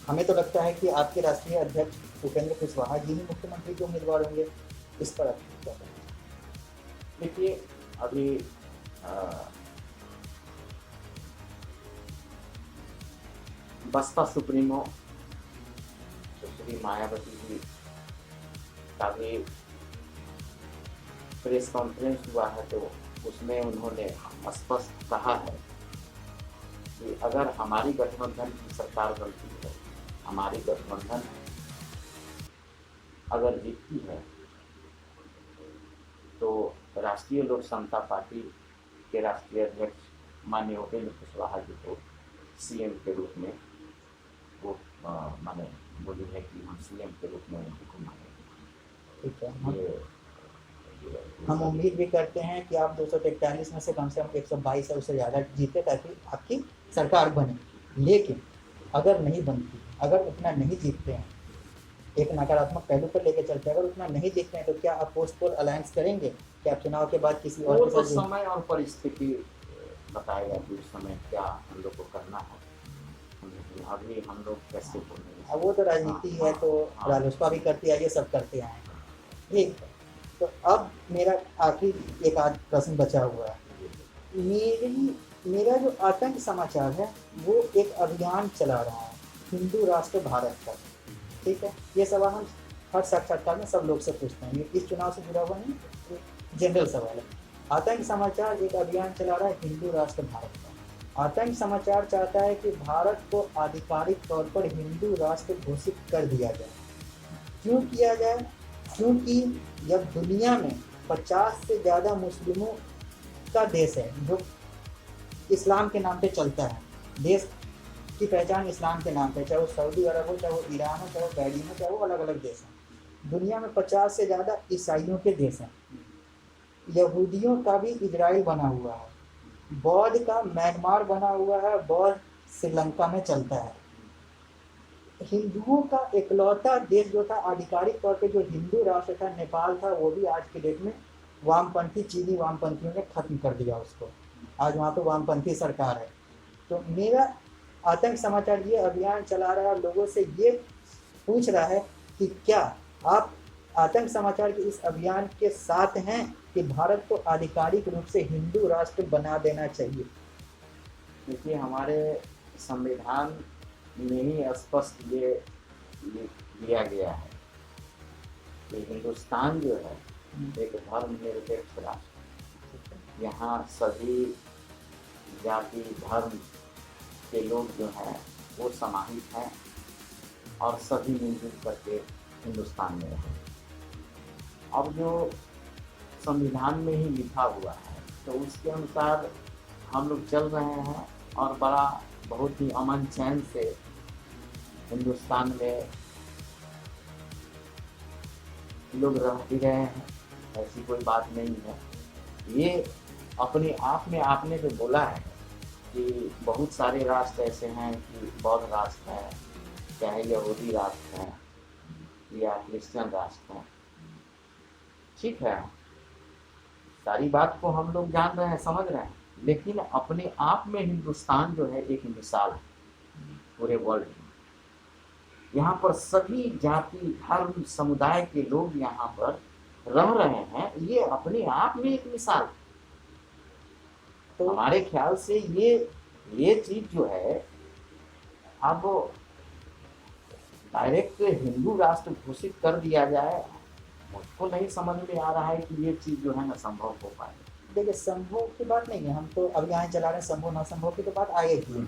हमें तो लगता है कि आपके राष्ट्रीय अध्यक्ष उपेंद्र कुशवाहा जी ही मुख्यमंत्री के उम्मीदवार होंगे। इस पर आप क्या कहेंगे?
देखिए, अभी बसपा सुप्रीमो सुश्री मायावती जी का भी प्रेस कॉन्फ्रेंस हुआ है, तो उसमें उन्होंने स्पष्ट कहा है कि अगर हमारी गठबंधन की सरकार बनती है, हमारी गठबंधन अगर जीतती है, तो राष्ट्रीय लोक समता पार्टी के राष्ट्रीय अध्यक्ष माननीय उपेंद्र कुशवाहा जी को सीएम के रूप में वो माने बोली है कि हम सीएम के रूप में उनको मानेंगे।
ठीक है, हम उम्मीद भी करते हैं कि आप 243 में से कम 122 है उससे ज़्यादा जीते, ताकि आपकी सरकार बने। लेकिन अगर नहीं बनती, अगर उतना नहीं जीतते हैं, एक नकारात्मक पहलू पर लेकर चलते हैं, अगर उतना नहीं जीतते हैं तो क्या आप पोस्ट पोल अलायंस करेंगे? क्या आप चुनाव के बाद किसी और
तो समय और परिस्थिति बताएगा कि उस समय क्या हम लोग को करना है। अभी हम लोग कैसे बोलेंगे,
अब वो तो राजनीति है, तो रालोसपा भी करती है, ये सब करते हैं। ठीक, तो अब मेरा आखिरी एक आध प्रश्न बचा हुआ है। मेरा जो आतंक समाचार है वो एक अभियान चला रहा है हिंदू राष्ट्र भारत का। ठीक है, ये सवाल हम हर साक्षात्कार में सब लोग से पूछते हैं, ये इस चुनाव से जुड़ा हुआ नहीं, जनरल सवाल है। आतंक समाचार एक अभियान चला रहा है हिंदू राष्ट्र भारत का। आतंक समाचार चाहता है कि भारत को आधिकारिक तौर पर हिंदू राष्ट्र घोषित कर दिया जाए। क्यों किया जाए? क्योंकि जब दुनिया में 50 से ज़्यादा मुस्लिमों का देश है जो इस्लाम के नाम पे चलता है, देश की पहचान इस्लाम के नाम पे, चाहे वो सऊदी अरब हो, चाहे वो ईरान हो, चाहे वो बैरिन हो, चाहे वो अलग अलग देश हैं। दुनिया में 50 से ज़्यादा ईसाइयों के देश हैं। यहूदियों का भी इजराइल बना हुआ है, बौद्ध का म्यांमार बना हुआ है, बौद्ध श्रीलंका में चलता है। हिंदुओं का इकलौता देश जो था आधिकारिक तौर पे जो हिंदू राष्ट्र था, नेपाल था, वो भी आज के डेट में वामपंथी चीनी वामपंथियों ने खत्म कर दिया उसको। आज वहाँ पे वामपंथी सरकार है। तो मेरा आतंक समाचार ये अभियान चला रहा है, लोगों से ये पूछ रहा है कि क्या आप आतंक समाचार के इस अभियान के साथ हैं कि भारत को आधिकारिक रूप से हिंदू राष्ट्र बना देना चाहिए?
देखिए, हमारे संविधान में ही स्पष्ट ये दिया गया है कि हिंदुस्तान जो है एक धर्मनिरपेक्ष राष्ट्र है। यहाँ सभी जाति धर्म के लोग जो हैं वो समाहित हैं और सभी मिलजुल करके हिंदुस्तान में रहें। अब जो संविधान में ही लिखा हुआ है तो उसके अनुसार हम लोग चल रहे हैं और बहुत ही अमन चैन से हिंदुस्तान में लोग रह भी रहे हैं, ऐसी कोई बात नहीं है। ये अपने आप में आपने जो बोला है कि बहुत सारे राष्ट्र ऐसे हैं कि बौद्ध राष्ट्र हैं, चाहे यहूदी राष्ट्र हैं या क्रिश्चियन राष्ट्र हैं, ठीक है, सारी बात को हम लोग जान रहे हैं, समझ रहे हैं, लेकिन अपने आप में हिंदुस्तान जो है एक मिसाल है पूरे वर्ल्ड में। यहाँ पर सभी जाति धर्म समुदाय के लोग यहाँ पर रह रहे हैं, ये अपने आप में एक मिसाल है। तो हमारे ख्याल से ये चीज जो है अब डायरेक्ट हिंदू राष्ट्र घोषित कर दिया जाए, मुझको नहीं समझ में आ रहा है कि ये चीज जो है ना संभव हो पाए।
देखिए संभव की बात नहीं है, हम तो अब यहाँ चला रहे हैं, संभव ना संभव की तो बात आगे की है।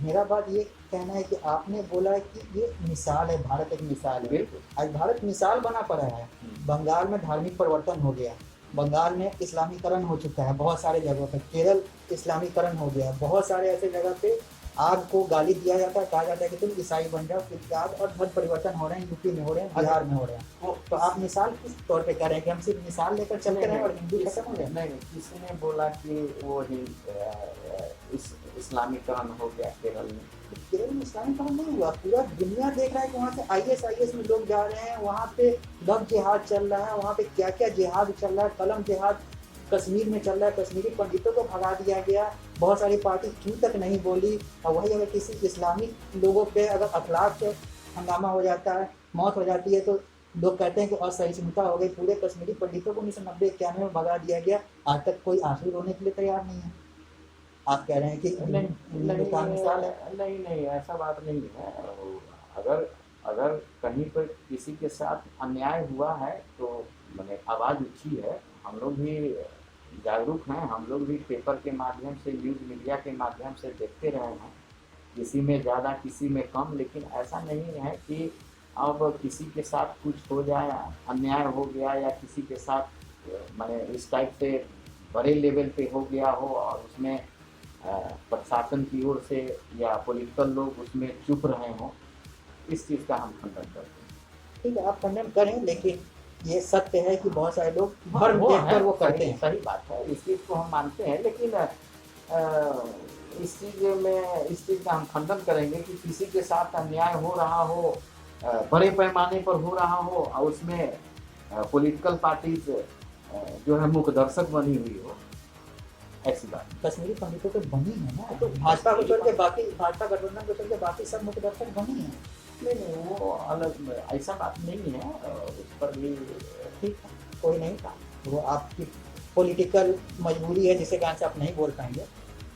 मेरा बात ये कहना है कि आपने बोला कि ये मिसाल है, भारत एक मिसाल है।
बिल्कुल।
आज भारत मिसाल बना पड़ा है। बंगाल में धार्मिक परिवर्तन हो गया, बंगाल में इस्लामीकरण हो चुका है बहुत सारे जगहों पर, केरल इस्लामीकरण हो गया, बहुत सारे ऐसे जगह पे आग को गाली दिया जाता है, कहा जाता है कि तुम ईसाई बन जाओ, इत्यादि, और धर्म परिवर्तन हो रहे हैं, यूपी में हो रहे हैं, बिहार में हो रहे हैं। तो आप मिसाल किस तौर पे कह रहे हैं कि हम सिर्फ मिसाल लेकर चलते रहे और हिंदू खत्म हो गए?
नहीं, किसी ने बोला कि वो ही इस्लामीकरण हो गया केरल में?
केरल में इस्लामीकरण नहीं हुआ, पूरा दुनिया देख रहा है कि वहाँ से IS में लोग जा रहे हैं, वहाँ पे लव जिहाद चल रहा है, वहाँ पे क्या क्या जिहाद चल रहा है, कलम जिहाद कश्मीर में चल रहा है, कश्मीरी पंडितों को भगा दिया गया, बहुत सारी पार्टी क्यों तक नहीं बोली। और वही अगर किसी इस्लामिक लोगों पे अगर अखलाक से हंगामा हो जाता है, मौत हो जाती है, तो लोग कहते हैं कि असहिष्णुता हो गई। पूरे कश्मीरी पंडितों को 1990-91 में भगा दिया गया, आज तक कोई आंसू रोने के लिए तैयार नहीं है। आप कह रहे हैं कि मिसाल है?
नहीं, ऐसा बात नहीं है। अगर कहीं पर किसी के साथ अन्याय हुआ है तो मैंने आवाज़ उठी है, हम लोग भी जागरूक हैं, हम लोग भी पेपर के माध्यम से, न्यूज़ मीडिया के माध्यम से देखते रहे हैं, किसी में ज़्यादा किसी में कम। लेकिन ऐसा नहीं है कि अब किसी के साथ कुछ हो जाए, अन्याय हो गया या किसी के साथ मैंने इस टाइप से बड़े लेवल पे हो गया हो और उसमें प्रशासन की ओर से या पॉलिटिकल लोग उसमें चुप रहे हों, इस चीज़ का हम खंडन करते हैं।
ठीक है, आप खंडन करें, लेकिन ये सत्य है कि बहुत सारे लोग धर्म देखकर वो करते हैं।
सही बात है, इस चीज़ को हम मानते हैं। लेकिन इस चीज़ का हम खंडन करेंगे कि किसी के साथ अन्याय हो रहा हो, बड़े पैमाने पर हो रहा हो और उसमें पॉलिटिकल पार्टीज जो है मुख्य दर्शक बनी हुई हो, ऐसी बात।
कश्मीरी पंडितों तो बनी है ना, तो भाजपा को छोड़ के बाकी, भाजपा गठबंधन को छोड़ के बाकी सब मुख्य दर्शक बनी है।
नहीं, वो अलग, ऐसा बात नहीं है, उस पर भी
ठीक है, कोई नहीं था, वो आपकी पॉलिटिकल मजबूरी है जिसके कारण से आप नहीं बोल पाएंगे,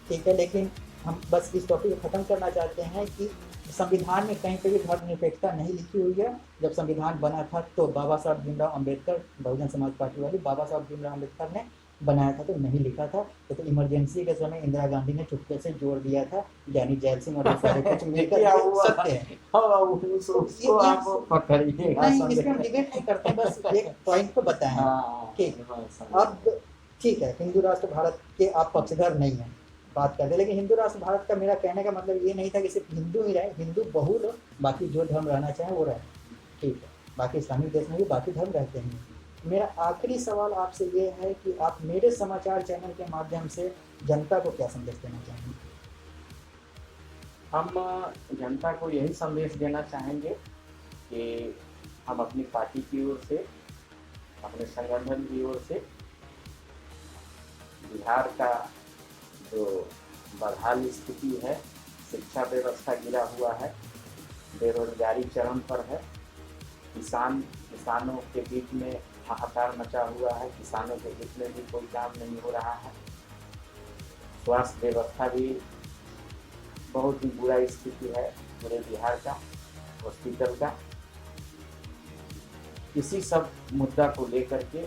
ठीक है। लेकिन हम बस इस टॉपिक को ख़त्म करना चाहते हैं कि संविधान में कहीं पर भी धर्मनिरपेक्षता नहीं लिखी हुई है। जब संविधान बना था तो बाबा साहब भीमराव अम्बेडकर, बहुजन समाज पार्टी वाले बाबा साहब भीमराव अम्बेडकर ने बनाया था, तो नहीं लिखा था। तो इमरजेंसी के समय इंदिरा गांधी ने चुपके से जोड़ दिया था, यानी जैल सिंह और सारे कुछ मिलकर सत्य है। नहीं, इसमें हम डिबेट नहीं करते, बस एक पॉइंट को बताएं। ठीक, अब ठीक है, हिंदू राष्ट्र भारत के आप पक्षधर नहीं हैं, बात करते हैं, लेकिन हिंदू राष्ट्र भारत का मेरा कहने का मतलब ये नहीं था कि सिर्फ हिंदू ही रहे, हिंदू बहुल हो, बाकी जो धर्म रहना चाहे वो रहे, ठीक है। बाकी इस्लामिक देश में भी बाकी धर्म रहते हैं। मेरा आखिरी सवाल आपसे ये है कि आप मेरे समाचार चैनल के माध्यम से जनता को क्या संदेश देना चाहेंगे?
हम जनता को यही संदेश देना चाहेंगे कि हम अपनी पार्टी की ओर से, अपने संगठन की ओर से बिहार का जो बदहाल स्थिति है, शिक्षा व्यवस्था गिरा हुआ है, बेरोजगारी चरम पर है, किसानों के बीच में हाहाकार मचा हुआ है, किसानों के बीच में भी कोई काम नहीं हो रहा है, स्वास्थ्य व्यवस्था भी बहुत ही बुरा स्थिति है पूरे बिहार का, हॉस्पिटल का। इसी सब मुद्दा को लेकर के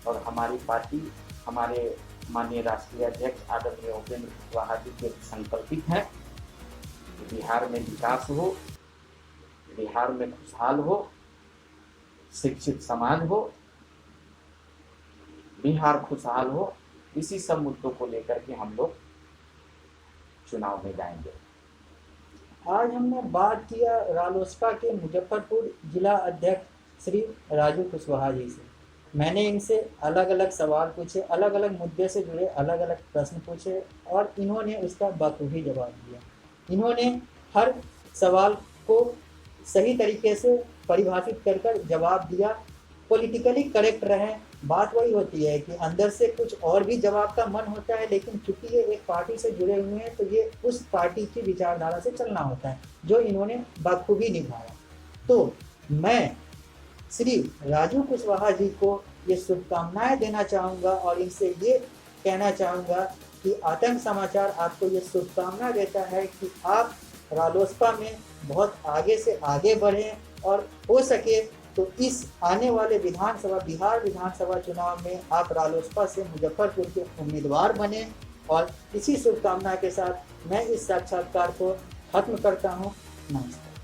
और हमारी पार्टी, हमारे माननीय राष्ट्रीय अध्यक्ष आदरणीय उपेंद्र कुशवाहा जी के संकल्पित हैं कि बिहार में विकास हो, बिहार में खुशहाल हो, शिक्षित समाज हो, बिहार खुशहाल हो। इसी सब मुद्दों को लेकर के हम लोग चुनाव में जाएंगे।
आज हमने बात किया रालोसपा के मुजफ्फरपुर जिला अध्यक्ष श्री राजू कुशवाहा जी से। मैंने इनसे अलग अलग सवाल पूछे, अलग अलग मुद्दे से जुड़े अलग अलग प्रश्न पूछे और इन्होंने उसका बखूबी जवाब दिया। इन्होंने हर सवाल को सही तरीके से परिभाषित कर कर जवाब दिया, पॉलिटिकली करेक्ट रहे। बात वही होती है कि अंदर से कुछ और भी जवाब का मन होता है, लेकिन चूंकि ये एक पार्टी से जुड़े हुए हैं तो ये उस पार्टी की विचारधारा से चलना होता है, जो इन्होंने बखूबी निभाया। तो मैं श्री राजू कुशवाहा जी को ये शुभकामनाएं देना चाहूँगा और इनसे ये कहना चाहूँगा कि आतंक समाचार आपको ये शुभकामना देता है कि आप रालोसपा में बहुत आगे से आगे बढ़ें और हो सके तो इस आने वाले बिहार विधानसभा चुनाव में आप रालोसपा से मुजफ्फरपुर के उम्मीदवार बने। और इसी शुभकामना के साथ मैं इस साक्षात्कार को खत्म करता हूँ। नमस्कार।